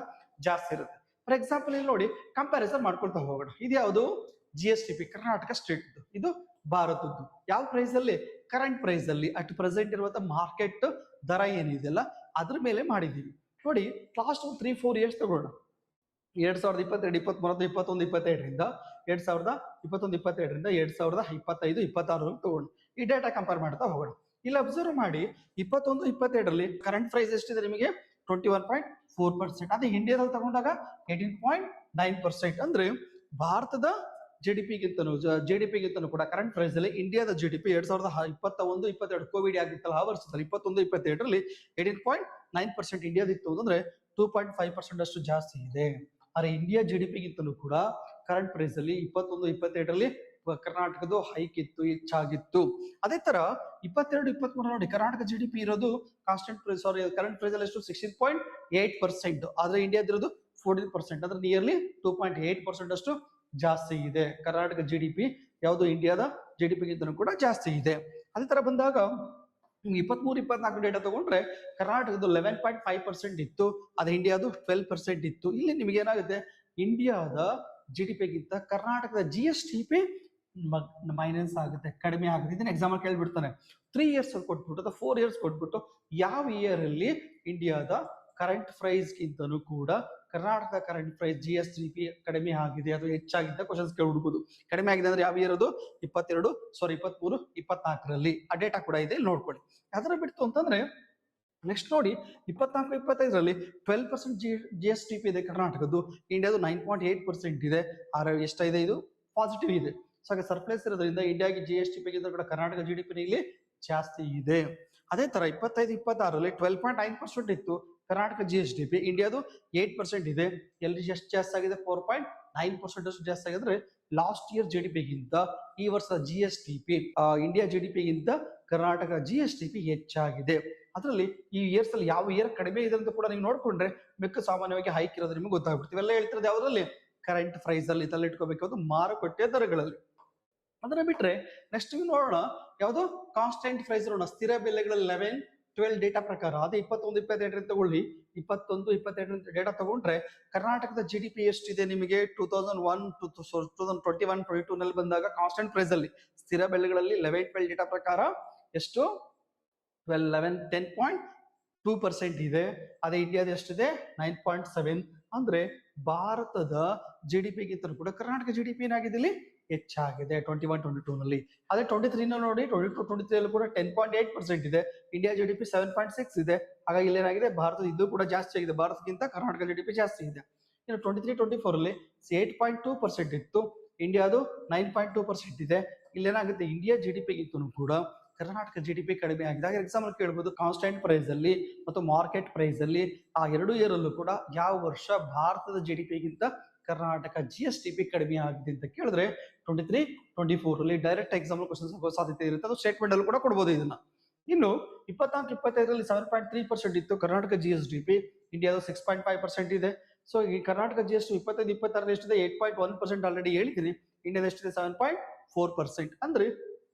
ಜಾಸ್ತಿ ಇರುತ್ತೆ. ಫಾರ್ ಎಕ್ಸಾಂಪಲ್ ಇಲ್ಲಿ ನೋಡಿ, ಕಂಪ್ಯಾರಿಸನ್ ಮಾಡ್ಕೊಳ್ತಾ ಹೋಗೋಣ. ಇದು ಯಾವುದು GSDP ಕರ್ನಾಟಕ ಸ್ಟೇಟ್, ಇದು ಭಾರತದ್ದು. ಯಾವ ಪ್ರೈಸ್ ಅಲ್ಲಿ, ಕರೆಂಟ್ ಪ್ರೈಸ್ ಅಲ್ಲಿ ಅಟ್ ಪ್ರೆಸೆಂಟ್ ಇರುವಂತ ಮಾರ್ಕೆಟ್ ದರ ಏನಿದೆಯಲ್ಲ ಅದ್ರ ಮೇಲೆ ಮಾಡಿದೀವಿ. ನೋಡಿ, ಲಾಸ್ಟ್ 3-4 ಇಯರ್ಸ್ ತಗೊಳ್ಳೋಣ. 2022-23-21-22ರಿಂದ 2021-22ರಿಂದ 2025-26 ತಗೊಂಡು ಈ ಡೇಟಾ ಕಂಪೇರ್ ಮಾಡ್ತಾ ಹೋಗೋಣ. ಇಲ್ಲಿ ಅಬ್ಸರ್ವ್ ಮಾಡಿ, 21-22ರಲ್ಲಿ ಕರೆಂಟ್ ಪ್ರೈಸ್ ಎಷ್ಟಿದೆ ನಿಮಗೆ 21.4%. ಅದೇ ಇಂಡಿಯಾದಲ್ಲಿ ತಗೊಂಡಾಗ 18.9%. ಅಂದ್ರೆ ಭಾರತದ GDP ಗಿಂತನೂ ಕೂಡ ಕರೆಂಟ್ ಪ್ರೈಸ್ ಅಲ್ಲಿ ಇಂಡಿಯಾದ GDP 2021-22 ಕೋವಿಡ್ ಆಗಿತ್ತಲ್ಲ ಆ ವರ್ಷದಲ್ಲಿ 21-22ರಲ್ಲಿ 18.9% ಇಂಡಿಯಾದಿತ್ತು ಅಂದ್ರೆ 2.5% ಅಷ್ಟು ಜಾಸ್ತಿ ಇದೆ. ಆದ್ರೆ ಇಂಡಿಯಾ GDP ಗಿಂತಲೂ ಕೂಡ ಕರೆಂಟ್ ಪ್ರೈಸ್ ಅಲ್ಲಿ 21-22ರಲ್ಲಿ ಕರ್ನಾಟಕದ ಹೈಕ್ ಇತ್ತು, ಹೆಚ್ಚಾಗಿತ್ತು. ಅದೇ ತರ 22-23 ನೋಡಿ, ಕರ್ನಾಟಕ GDP ಇರೋದು ಕಾನ್ಸ್ಟೆಂಟ್ ಪ್ರೈಸ್, ಕರೆಂಟ್ ಪ್ರೈಸ್ ಅಲ್ಲಿ ಎಷ್ಟು 16.8%, ಆದ್ರೆ ಇಂಡಿಯಾದಿರೋದು 14%, ಅಂದ್ರೆ ನಿಯರ್ಲಿ 2.8% ಅಷ್ಟು ಜಾಸ್ತಿ ಇದೆ. ಕರ್ನಾಟಕ GDP ಯಾವುದು ಇಂಡಿಯಾದ GDP ಗಿಂತನೂ ಕೂಡ ಜಾಸ್ತಿ ಇದೆ. ಅದೇ ತರ ಬಂದಾಗ 23-24 ಡೇಟಾ ತಗೊಂಡ್ರೆ ಕರ್ನಾಟಕದ 11.5% ಇತ್ತು, ಅದು ಇಂಡಿಯಾದು 12% ಇತ್ತು. ಇಲ್ಲಿ ನಿಮಗೆ ಏನಾಗುತ್ತೆ, ಇಂಡಿಯಾದ GDP ಗಿಂತ ಕರ್ನಾಟಕದ GSDP ಮೈನಸ್ ಆಗುತ್ತೆ, ಕಡಿಮೆ ಆಗುತ್ತೆ. ಇದನ್ನ ಎಕ್ಸಾಮ್ ಅಲ್ಲಿ ಕೇಳ್ಬಿಡ್ತಾನೆ. 3 ಇಯರ್ಸ್ ಕೊಟ್ಬಿಟ್ಟು ಅಥವಾ 4 ಇಯರ್ಸ್ ಕೊಟ್ಬಿಟ್ಟು ಯಾವ ಇಯರ್ ಅಲ್ಲಿ ಇಂಡಿಯಾದ ಕರೆಂಟ್ ಪ್ರೈಸ್ ಗಿಂತನೂ ಕೂಡ ಕರ್ನಾಟಕ ಕರೆಂಟ್ ಪ್ರೈಸ್ GSDP ಕಡಿಮೆ ಆಗಿದೆ ಅಥವಾ ಹೆಚ್ಚಾಗಿದೆ ಕ್ವಶನ್ಸ್ ಕೇಳ್ಬಿಡ್ಬೋದು. ಕಡಿಮೆ ಆಗಿದೆ ಅಂದ್ರೆ ಯಾವ ಇಯರ್ ಅದು 23-24ರಲ್ಲಿ ಆ ಡೇಟಾ ಕೂಡ ಇದೆ, ನೋಡ್ಕೊಳ್ಳಿ. ಅದನ್ನ ಬಿಡ್ತು ಅಂತಂದ್ರೆ ನೆಕ್ಸ್ಟ್ ನೋಡಿ, 24-25ರಲ್ಲಿ 12% GSDP ಇದೆ ಕರ್ನಾಟಕದ್ದು, ಇಂಡಿಯಾದು 9.8% ಇದೆ. ಆದ್ರೆ ಎಷ್ಟಿದೆ, ಇದು ಪಾಸಿಟಿವ್ ಇದೆ. ಸೊ ಹಾಗೆ ಸರ್ಪ್ಲಸ್ ಇರೋದ್ರಿಂದ ಇಂಡಿಯಾಗೆ GSDP ಗಿಂತ ಕೂಡ ಕರ್ನಾಟಕ GDP ಇಲ್ಲಿ ಜಾಸ್ತಿ ಇದೆ. ಅದೇ ತರ 25-26ರಲ್ಲಿ 12.9% ಇತ್ತು ಕರ್ನಾಟಕ GSDP, ಇಂಡಿಯಾದು 8% ಇದೆ. ಎಲ್ಲಿ ಎಷ್ಟು ಜಾಸ್ತಿ ಆಗಿದೆ, 4.9% ಅಷ್ಟು ಜಾಸ್ತಿ ಆಗಿದ್ರೆ ಲಾಸ್ಟ್ ಇಯರ್ GDP ಗಿಂತ ಈ ವರ್ಷದ GSDP ಇಂಡಿಯಾ GDP ಗಿಂತ ಕರ್ನಾಟಕ GSDP ಹೆಚ್ಚಾಗಿದೆ. ಅದರಲ್ಲಿ ಈ ಇಯರ್ಸ್ ಅಲ್ಲಿ ಯಾವ ಇಯರ್ ಕಡಿಮೆ ಇದೆ ಅಂತ ಕೂಡ ನೀವು ನೋಡ್ಕೊಂಡ್ರೆ ಮಿಕ್ಕ ಸಾಮಾನ್ಯವಾಗಿ ಹೈಕ್ ಇರೋದು ನಿಮಗೆ ಗೊತ್ತಾಗ್ಬಿಡ್ತೀವಿ. ಇವೆಲ್ಲ ಹೇಳ್ತಿರೋದು ಯಾವ್ದ್ರಲ್ಲಿ, ಕರೆಂಟ್ ಪ್ರೈಸ್ ಅಲ್ಲಿ ಇದೆಲ್ಲ ಇಟ್ಕೋಬೇಕು, ಮಾರುಕಟ್ಟೆ ದರಗಳಲ್ಲಿ. ಅದನ್ನ ಬಿಟ್ರೆ ನೆಕ್ಸ್ಟ್ ನೋಡೋಣ, ಯಾವುದು ಕಾನ್ಸ್ಟೆಂಟ್ ಪ್ರೈಸ್ ನೋಡೋಣ. ಸ್ಥಿರ ಬೆಲೆಗಳಲ್ಲಿ 11-12 ಡೇಟಾ ಪ್ರಕಾರ, ಅದೇ 21-22 ತಗೊಳ್ಳಿ. 21-22 ಡೇಟಾ ತಗೊಂಡ್ರೆ ಕರ್ನಾಟಕದ GDP ಎಷ್ಟಿದೆ ನಿಮಗೆ 2021-22 ನಲ್ಲಿ ಬಂದಾಗ ಕಾನ್ಸ್ಟೆಂಟ್ ಪ್ರೈಸ್ ಅಲ್ಲಿ ಸ್ಥಿರ ಬೆಲೆಗಳಲ್ಲಿ 11-12 ಡೇಟಾ ಪ್ರಕಾರ ಎಷ್ಟು 10.2% ಇದೆ. ಅದೇ ಇಂಡಿಯಾದ ಎಷ್ಟಿದೆ 9.7. ಅಂದ್ರೆ ಭಾರತದ GDP ಗಿಂತ ಕೂಡ ಕರ್ನಾಟಕ GDP ಏನಾಗಿದೆ ಇಲ್ಲಿ ಹೆಚ್ಚಾಗಿದೆ 21-22 ನಲ್ಲಿ. ಅದೇ 23 ನೋಡಿ, 22-23 ಕೂಡ 10.8% ಇದೆ. ಇಂಡಿಯಾ GDP 7.6 ಇದೆ. ಹಾಗಾಗಿ ಇಲ್ಲೇನಾಗಿದೆ, ಭಾರತದ ಇದು ಕೂಡ ಜಾಸ್ತಿ ಆಗಿದೆ, ಭಾರತಕ್ಕಿಂತ ಕರ್ನಾಟಕ GDP ಜಾಸ್ತಿ ಇದೆ. ಇನ್ನು 23-24ರಲ್ಲಿ 8.2% ಇತ್ತು, ಇಂಡಿಯಾದು 9.2% ಇದೆ. ಇಲ್ಲೇನಾಗುತ್ತೆ, ಇಂಡಿಯಾ GDP ಗಿಂತನೂ ಕೂಡ ಕರ್ನಾಟಕ GDP ಕಡಿಮೆ ಆಗಿದೆ. ಹಾಗೆ ಎಕ್ಸಾಂಪಲ್ ಕೇಳಬಹುದು, ಕಾನ್ಸ್ಟೆಂಟ್ ಪ್ರೈಸ್ ಅಲ್ಲಿ ಮತ್ತು ಮಾರ್ಕೆಟ್ ಪ್ರೈಸ್ ಅಲ್ಲಿ ಆ ಎರಡು ಇಯರ್ ಅಲ್ಲೂ ಕೂಡ ಯಾವ ವರ್ಷ ಭಾರತದ GDP ಗಿಂತ ಕರ್ನಾಟಕ GSDP ಕಡಿಮೆ ಆಗಿದೆ ಅಂತ ಕೇಳಿದ್ರೆ 23-24ರಲ್ಲಿ ಡೈರೆಕ್ಟ್ ಎಕ್ಸಾಂಪಲ್ ಕ್ವಶನ್ಸ್ ಆಗೋ ಸಾಧ್ಯತೆ ಇರುತ್ತೆ. ಅದು ಸ್ಟೇಟ್ಮೆಂಟ್ ಅಲ್ಲಿ ಕೂಡ ಕೊಡಬಹುದು ಇದನ್ನ. ಇನ್ನು 24-25ರಲ್ಲಿ 7.3% ಇತ್ತು ಕರ್ನಾಟಕ GSDP, ಇಂಡಿಯಾದ 6.5% ಇದೆ. ಸೊ ಈ ಕರ್ನಾಟಕ ಜಿ ಎಸ್ ಟಿ 25-26 ಎಷ್ಟಿದೆ 8.1% ಆಲ್ರೆಡಿ ಹೇಳಿದ್ದೀನಿ. ಇಂಡಿಯಾದ ಎಷ್ಟಿದೆ 7.4%, ಅಂದ್ರೆ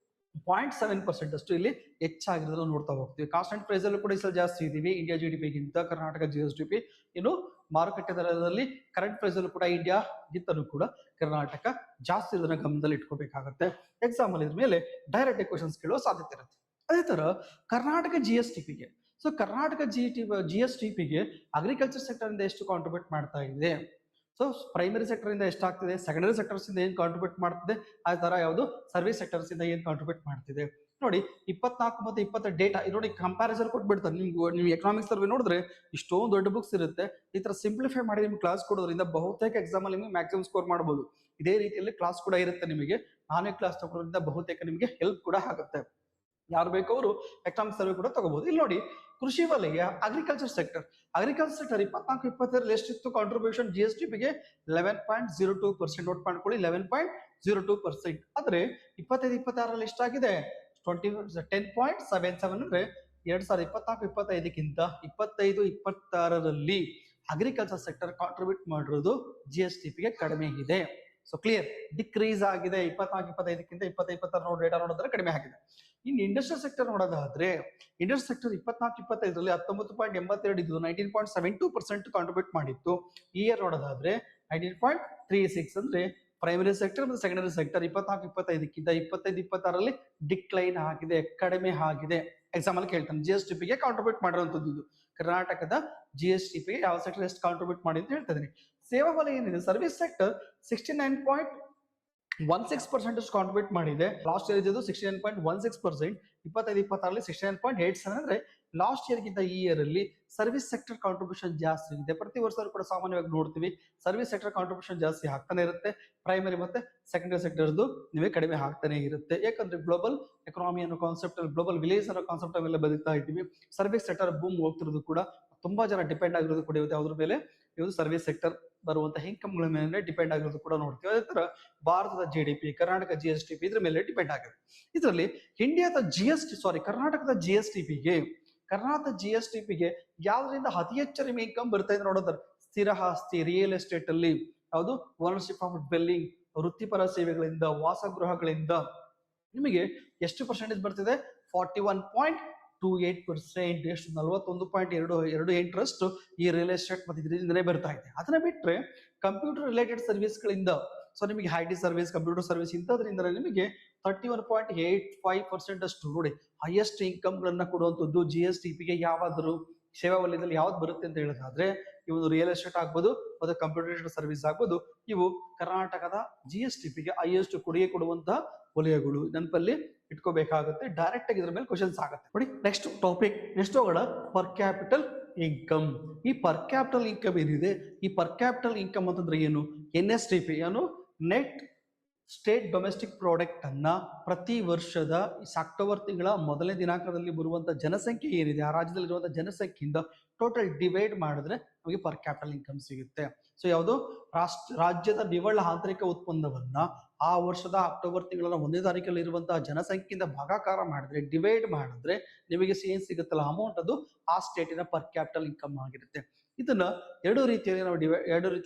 0.7% ಅಷ್ಟು ಇಲ್ಲಿ ಹೆಚ್ಚಾಗಿರೋದನ್ನ ನೋಡ್ತಾ ಹೋಗ್ತೀವಿ. ಕಾನ್ಸ್ಟೆಂಟ್ ಪ್ರೈಸ್ ಅಲ್ಲೂ ಕೂಡ ಈ ಸಲ ಜಾಸ್ತಿ ಇದೀವಿ ಇಂಡಿಯಾ GDP-ಗಿಂತ ಕರ್ನಾಟಕ GSDP. ಇನ್ನು ಮಾರುಕಟ್ಟೆ ದರದಲ್ಲಿ ಕರೆಂಟ್ ಪ್ರೈಸ್ ಅಲ್ಲೂ ಕೂಡ ಇಂಡಿಯಾಗಿಂತಲೂ ಕೂಡ ಕರ್ನಾಟಕ ಜಾಸ್ತಿ ಇದನ್ನ ಗಮನದಲ್ಲಿ ಇಟ್ಕೋಬೇಕಾಗತ್ತೆ. ಎಕ್ಸಾಮ್ ಅಲ್ಲಿ ಇದ್ರ ಮೇಲೆ ಡೈರೆಕ್ಟ್ ಕ್ವಶನ್ಸ್ ಕೇಳುವ ಸಾಧ್ಯತೆ ಇರುತ್ತೆ. ಅದೇ ತರ ಕರ್ನಾಟಕ GSDP-ಗೆ, ಸೊ ಕರ್ನಾಟಕ GSDP-ಗೆ ಅಗ್ರಿಕಲ್ಚರ್ ಸೆಕ್ಟರ್ ಇಂದ ಎಷ್ಟು ಕಾಂಟ್ರಿಬ್ಯೂಟ್ ಮಾಡ್ತಾ ಇದೆ, ಸೊ ಪ್ರೈಮರಿ ಸೆಕ್ಟರ್ ಇಂದ ಎಷ್ಟಾಗ್ತಿದೆ, ಸೆಕೆಂಡರಿ ಸೆಕ್ಟರ್ಸ್ ಇಂದ ಏನ್ ಕಾಂಟ್ರಿಬ್ಯೂಟ್ ಮಾಡ್ತಿದೆ, ಆ ತರ ಯಾವುದು ಸರ್ವಿಸ್ ಸೆಕ್ಟರ್ಸ್ ಇಂದ ಏನ್ ಕಾಂಟ್ರಿಬ್ಯೂಟ್ ಮಾಡ್ತಿದೆ ನೋಡಿ. 24 ಮತ್ತು 20 ಡೇಟಾ ನೋಡಿ ಕಂಪ್ಯಾರಿಸನ್ ಕೊಟ್ಬಿಡ್ತಾರೆ. ನೀವು ಎಕನಾಮಿಕ್ಸ್ ಸರ್ವೆ ನೋಡಿದ್ರೆ ಇಷ್ಟೊಂದು ದೊಡ್ಡ ಬುಕ್ಸ್ ಇರುತ್ತೆ. ಈ ತರ ಸಿಂಪ್ಲಿಫೈ ಮಾಡಿ ನಿಮ್ಗೆ ಕ್ಲಾಸ್ ಕೊಡೋದ್ರಿಂದ ಬಹುತೇಕ ಎಕ್ಸಾಮ್ ಅಲ್ಲಿ ನಿಮಗೆ ಮ್ಯಾಕ್ಸಿಮಮ್ ಸ್ಕೋರ್ ಮಾಡಬಹುದು. ಇದೇ ರೀತಿಯಲ್ಲಿ ಕ್ಲಾಸ್ ಕೂಡ ಇರುತ್ತೆ ನಿಮಗೆ. ನಾನೇ ಕ್ಲಾಸ್ ತಗೊಳ್ಳೋದ್ರಿಂದ ಬಹುತೇಕ ನಿಮಗೆ ಹೆಲ್ಪ್ ಕೂಡ ಆಗುತ್ತೆ. ಯಾರು ಬೇಕು ಅವರು ಎಕನಾಮಿಕ್ಸ್ ಸರ್ವೆ ಕೂಡ ತಗೋಬಹುದು. ಇಲ್ಲಿ ನೋಡಿ ಕೃಷಿ ವಲಯ ಅಗ್ರಿಕಲ್ಚರ್ ಸೆಕ್ಟರ್ 24-22 ಎಷ್ಟಿತ್ತು ಕಾಂಟ್ರಿಬ್ಯೂಷನ್ GSDP-ಗೆ 11.02%. ನೋಟ್ ಮಾಡ್ಕೊಳ್ಳಿ 11.02%. ಆದ್ರೆ 25-26 ಎಷ್ಟಾಗಿದೆ 10.77, ಅಂದ್ರೆ 2024-25ಗಿಂತ 25-26 ಅಗ್ರಿಕಲ್ಚರ್ ಸೆಕ್ಟರ್ ಕಾಂಟ್ರಿಬ್ಯೂಟ್ ಮಾಡಿರೋದು GSDP-ಗೆ ಕಡಿಮೆ ಇದೆ. ಸೊ ಕ್ಲಿಯರ್, ಡಿಕ್ರೀಸ್ ಆಗಿದೆ 24-25ಗಿಂತ 20-26 ಡೇಟಾ ನೋಡಿದ್ರೆ ಕಡಿಮೆ ಆಗಿದೆ. ಇನ್ನು ಇಂಡಸ್ಟ್ರಿಯಲ್ ಸೆಕ್ಟರ್ ನೋಡೋದಾದ್ರೆ ಇಂಡಸ್ಟ್ರಿಯಲ್ ಸೆಕ್ಟರ್ 24-25ರಲ್ಲಿ 19.82 ಇದ್ದು 19.72% ಕಾಂಟ್ರಿಬ್ಯೂಟ್ ಮಾಡಿತ್ತು. ಈ ಇಯರ್ ನೋಡೋದಾದ್ರೆ 19.36, ಅಂದ್ರೆ ಪ್ರೈಮರಿ ಸೆಕ್ಟರ್ ಮತ್ತು ಸೆಕೆಂಡರಿ ಸೆಕ್ಟರ್ 24-25ಗಿಂತ 25-26ರಲ್ಲಿ ಡಿಕ್ಲೈನ್ ಆಗಿದೆ, ಕಡಿಮೆ ಆಗಿದೆ. ಎಕ್ಸಾಂಪಲ್ ಕೇಳ್ತಾನೆ GSDP-ಗೆ ಕಾಂಟ್ರಿಬ್ಯೂಟ್ ಮಾಡಿರುವಂತದ್ದು ಇದು. ಕರ್ನಾಟಕದ GSDP-ಗೆ ಯಾವ ಸೆಕ್ಟರ್ ಎಷ್ಟು ಕಾಂಟ್ರಿಬ್ಯೂಟ್ ಮಾಡಿ ಅಂತ ಹೇಳ್ತಾ ಇದೀನಿ. ಸೇವಾ ವಲಯ ಏನಿದೆ ಸರ್ವಿಸ್ ಸೆಕ್ಟರ್ 69.16% ಕಾಂಟ್ರಿಬ್ಯೂಟ್ ಮಾಡಿದೆ. ಲಾಸ್ಟ್ ಇಯರ್ ಇದ್ದು 69.16%, 25-26ರಲ್ಲಿ 69.87, ಅಂದ್ರೆ ಲಾಸ್ಟ್ ಇಯರ್ ಗಿಂತ ಈ ಇಯರ್ ಅಲ್ಲಿ ಸರ್ವಿಸ್ ಸೆಕ್ಟರ್ ಕಾಂಟ್ರಿಬ್ಯೂಷನ್ ಜಾಸ್ತಿ ಇದೆ. ಪ್ರತಿ ವರ್ಷ ಕೂಡ ಸಾಮಾನ್ಯವಾಗಿ ನೋಡ್ತೀವಿ ಸರ್ವಿಸ್ ಸೆಕ್ಟರ್ ಕಾಂಟ್ರಿಬ್ಯೂಷನ್ ಜಾಸ್ತಿ ಆಗ್ತಾನೆ ಇರುತ್ತೆ. ಪ್ರೈಮರಿ ಮತ್ತೆ ಸೆಕೆಂಡರಿ ಸೆಕ್ಟರ್ದು ನಿಮಗೆ ಕಡಿಮೆ ಆಗ್ತಾನೆ ಇರುತ್ತೆ. ಯಾಕಂದ್ರೆ ಗ್ಲೋಬಲ್ ಎಕನಾಮಿ ಅನ್ನೋ ಕಾನ್ಸೆಪ್ಟ್ ಅಲ್ಲಿ, ಗ್ಲೋಬಲ್ ವಿಲೇಜ್ ಅನ್ನೋ ಕಾನ್ಸೆಪ್ಟ್ ಮೇಲೆ ಬದುಕ್ತಾ ಇದ್ದೀವಿ. ಸರ್ವಿಸ್ ಸೆಕ್ಟರ್ ಬೂಮ್ ಹೋಗ್ತಿರೋದು ಕೂಡ ತುಂಬಾ ಜನ ಡಿಪೆಂಡ್ ಆಗಿರೋದು ಕೂಡ ಇರುತ್ತೆ. ಅದ್ರ ಮೇಲೆ ಇವರು ಸರ್ವಿಸ್ ಸೆಕ್ಟರ್ ಬರುವಂತಹ ಇನ್ಕಮ್ಗಳ ಮೇಲೆ ಡಿಪೆಂಡ್ ಆಗಿರೋದು ಕೂಡ ನೋಡ್ತೀವಿ. ಅದೇ ತರ ಭಾರತದ GDP, ಕರ್ನಾಟಕ GSDP ಇದ್ರ ಮೇಲೆ ಡಿಪೆಂಡ್ ಆಗಿದೆ. ಇದರಲ್ಲಿ ಇಂಡಿಯಾದ ಕರ್ನಾಟಕದ GSDP-ಗೆ ಯಾವ್ದ್ರಿಂದ ಅತಿ ಹೆಚ್ಚು ನಿಮಗೆ ಇನ್ಕಮ್ ಬರ್ತಾ ಇದೆ ನೋಡೋದಾದ್ರೆ ಸ್ಥಿರ ಆಸ್ತಿ, ರಿಯಲ್ ಎಸ್ಟೇಟ್ ಅಲ್ಲಿ ಯಾವುದು ಓನರ್ಶಿಪ್ ಆಫ್ ಡ್ವೆಲ್ಲಿಂಗ್, ವೃತ್ತಿಪರ ಸೇವೆಗಳಿಂದ, ವಾಸಗೃಹಗಳಿಂದ ನಿಮಗೆ ಎಷ್ಟು ಪರ್ಸೆಂಟೇಜ್ ಬರ್ತಿದೆ 41.28%. ಎಷ್ಟು 41.28% ಈ ರಿಯಲ್ ಎಸ್ಟೇಟ್ ಮತ್ತೆ ಇದರಿಂದನೇ ಬರ್ತಾ ಇದೆ. ಅದನ್ನ ಬಿಟ್ರೆ ಕಂಪ್ಯೂಟರ್ ರಿಲೇಟೆಡ್ ಸರ್ವಿಸ್ಗಳಿಂದ, ಸೊ ನಿಮಗೆ IT ಸರ್ವಿಸ್, ಕಂಪ್ಯೂಟರ್ ಸರ್ವಿಸ್ ಇಂಥದ್ರಿಂದ ನಿಮಗೆ 31.85% ಅಷ್ಟು ನೋಡಿ ಹೈಯೆಸ್ಟ್ ಇನ್ಕಮ್ ಗಳನ್ನ ಕೊಡುವಂತದ್ದು GSDP-ಗೆ. ಯಾವಾದರೂ ಸೇವಾ ವಲಯದಲ್ಲಿ ಯಾವ್ದು ಬರುತ್ತೆ ಅಂತ ಹೇಳೋದಾದ್ರೆ ಇವು ರಿಯಲ್ ಎಸ್ಟೇಟ್ ಆಗ್ಬೋದು ಮತ್ತೆ ಕಂಪ್ಯೂಟರ್ ಸರ್ವಿಸ್ ಆಗ್ಬೋದು. ಇವು ಕರ್ನಾಟಕದ GSDP-ಗೆ ಹೈಯೆಸ್ಟ್ ಕೊಡುಗೆ ಕೊಡುವಂತಹ ವಲಯಗಳು. ನೆನಪಲ್ಲಿ ಇಟ್ಕೋಬೇಕಾಗುತ್ತೆ. ಡೈರೆಕ್ಟ್ ಆಗಿ ಇದ್ರ ಮೇಲೆ ಕ್ವಶನ್ಸ್ ಆಗುತ್ತೆ ನೋಡಿ. ನೆಕ್ಸ್ಟ್ ಹೋಗೋಣ ಪರ್ ಕ್ಯಾಪಿಟಲ್ ಇನ್ಕಮ್. ಈ ಪರ್ ಕ್ಯಾಪಿಟಲ್ ಇನ್ಕಮ್ ಏನಿದೆ, ಈ ಪರ್ ಕ್ಯಾಪಿಟಲ್ ಇನ್ಕಮ್ ಅಂತಂದ್ರೆ ಏನು, NSDP ಏನು ನೆಟ್ ಸ್ಟೇಟ್ ಡೊಮೆಸ್ಟಿಕ್ ಪ್ರಾಡಕ್ಟ್ ಅನ್ನ ಪ್ರತಿ ವರ್ಷದ ಅಕ್ಟೋಬರ್ ತಿಂಗಳ ಮೊದಲನೇ ದಿನಾಂಕದಲ್ಲಿ ಬರುವಂತಹ ಜನಸಂಖ್ಯೆ ಏನಿದೆ ಆ ರಾಜ್ಯದಲ್ಲಿ ಇರುವಂತಹ ಜನಸಂಖ್ಯೆಯಿಂದ ಟೋಟಲ್ ಡಿವೈಡ್ ಮಾಡಿದ್ರೆ ನಮಗೆ ಪರ್ ಕ್ಯಾಪಿಟಲ್ ಇನ್ಕಮ್ ಸಿಗುತ್ತೆ. ಸೊ ಯಾವುದು ರಾಜ್ಯದ ನಿವ್ವಳ ಆಂತರಿಕ ಉತ್ಪನ್ನವನ್ನ ಆ ವರ್ಷದ ಅಕ್ಟೋಬರ್ ತಿಂಗಳ 1ನೇ ತಾರೀಕಲ್ಲಿ ಇರುವಂತಹ ಜನಸಂಖ್ಯೆಯಿಂದ ಭಾಗಾಕಾರ ಮಾಡಿದ್ರೆ, ಡಿವೈಡ್ ಮಾಡಿದ್ರೆ ನಿಮಗೆ ಏನ್ ಸಿಗುತ್ತಲ್ಲ ಅಮೌಂಟ್, ಅದು ಆ ಸ್ಟೇಟಿನ ಪರ್ ಕ್ಯಾಪಿಟಲ್ ಇನ್ಕಮ್ ಆಗಿರುತ್ತೆ. ಇದನ್ನ ಎರಡು ರೀತಿಯಲ್ಲಿ ನಾವು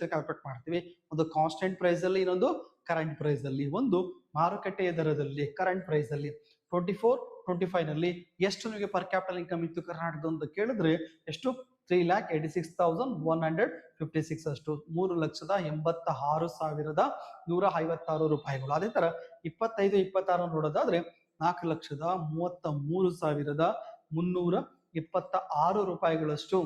ಕ್ಯಾಲ್ಕುಲೇಟ್ ಮಾಡ್ತೀವಿ. ಒಂದು ಕಾನ್ಸ್ಟೆಂಟ್ ಪ್ರೈಸ್ ಅಲ್ಲಿ, ಇನ್ನೊಂದು ಕರೆಂಟ್ ಪ್ರೈಸ್ ಅಲ್ಲಿ. ಒಂದು ಮಾರುಕಟ್ಟೆಯ ದರದಲ್ಲಿ ಕರೆಂಟ್ ಪ್ರೈಸ್ ಅಲ್ಲಿ 24-25 ನಲ್ಲಿ ಎಷ್ಟು ನಿಮಗೆ ಪರ್ ಕ್ಯಾಪಿಟಲ್ ಇನ್ಕಮ್ ಇತ್ತು ಕರ್ನಾಟಕದ ಅಂತ ಕೇಳಿದ್ರೆ ಎಷ್ಟು 3,86,156 ಅಷ್ಟು, 3,86,156 ರೂಪಾಯಿಗಳು. ಅದೇ ತರ 25-26 ನೋಡೋದಾದ್ರೆ 4,33,326 ರೂಪಾಯಿಗಳಷ್ಟು.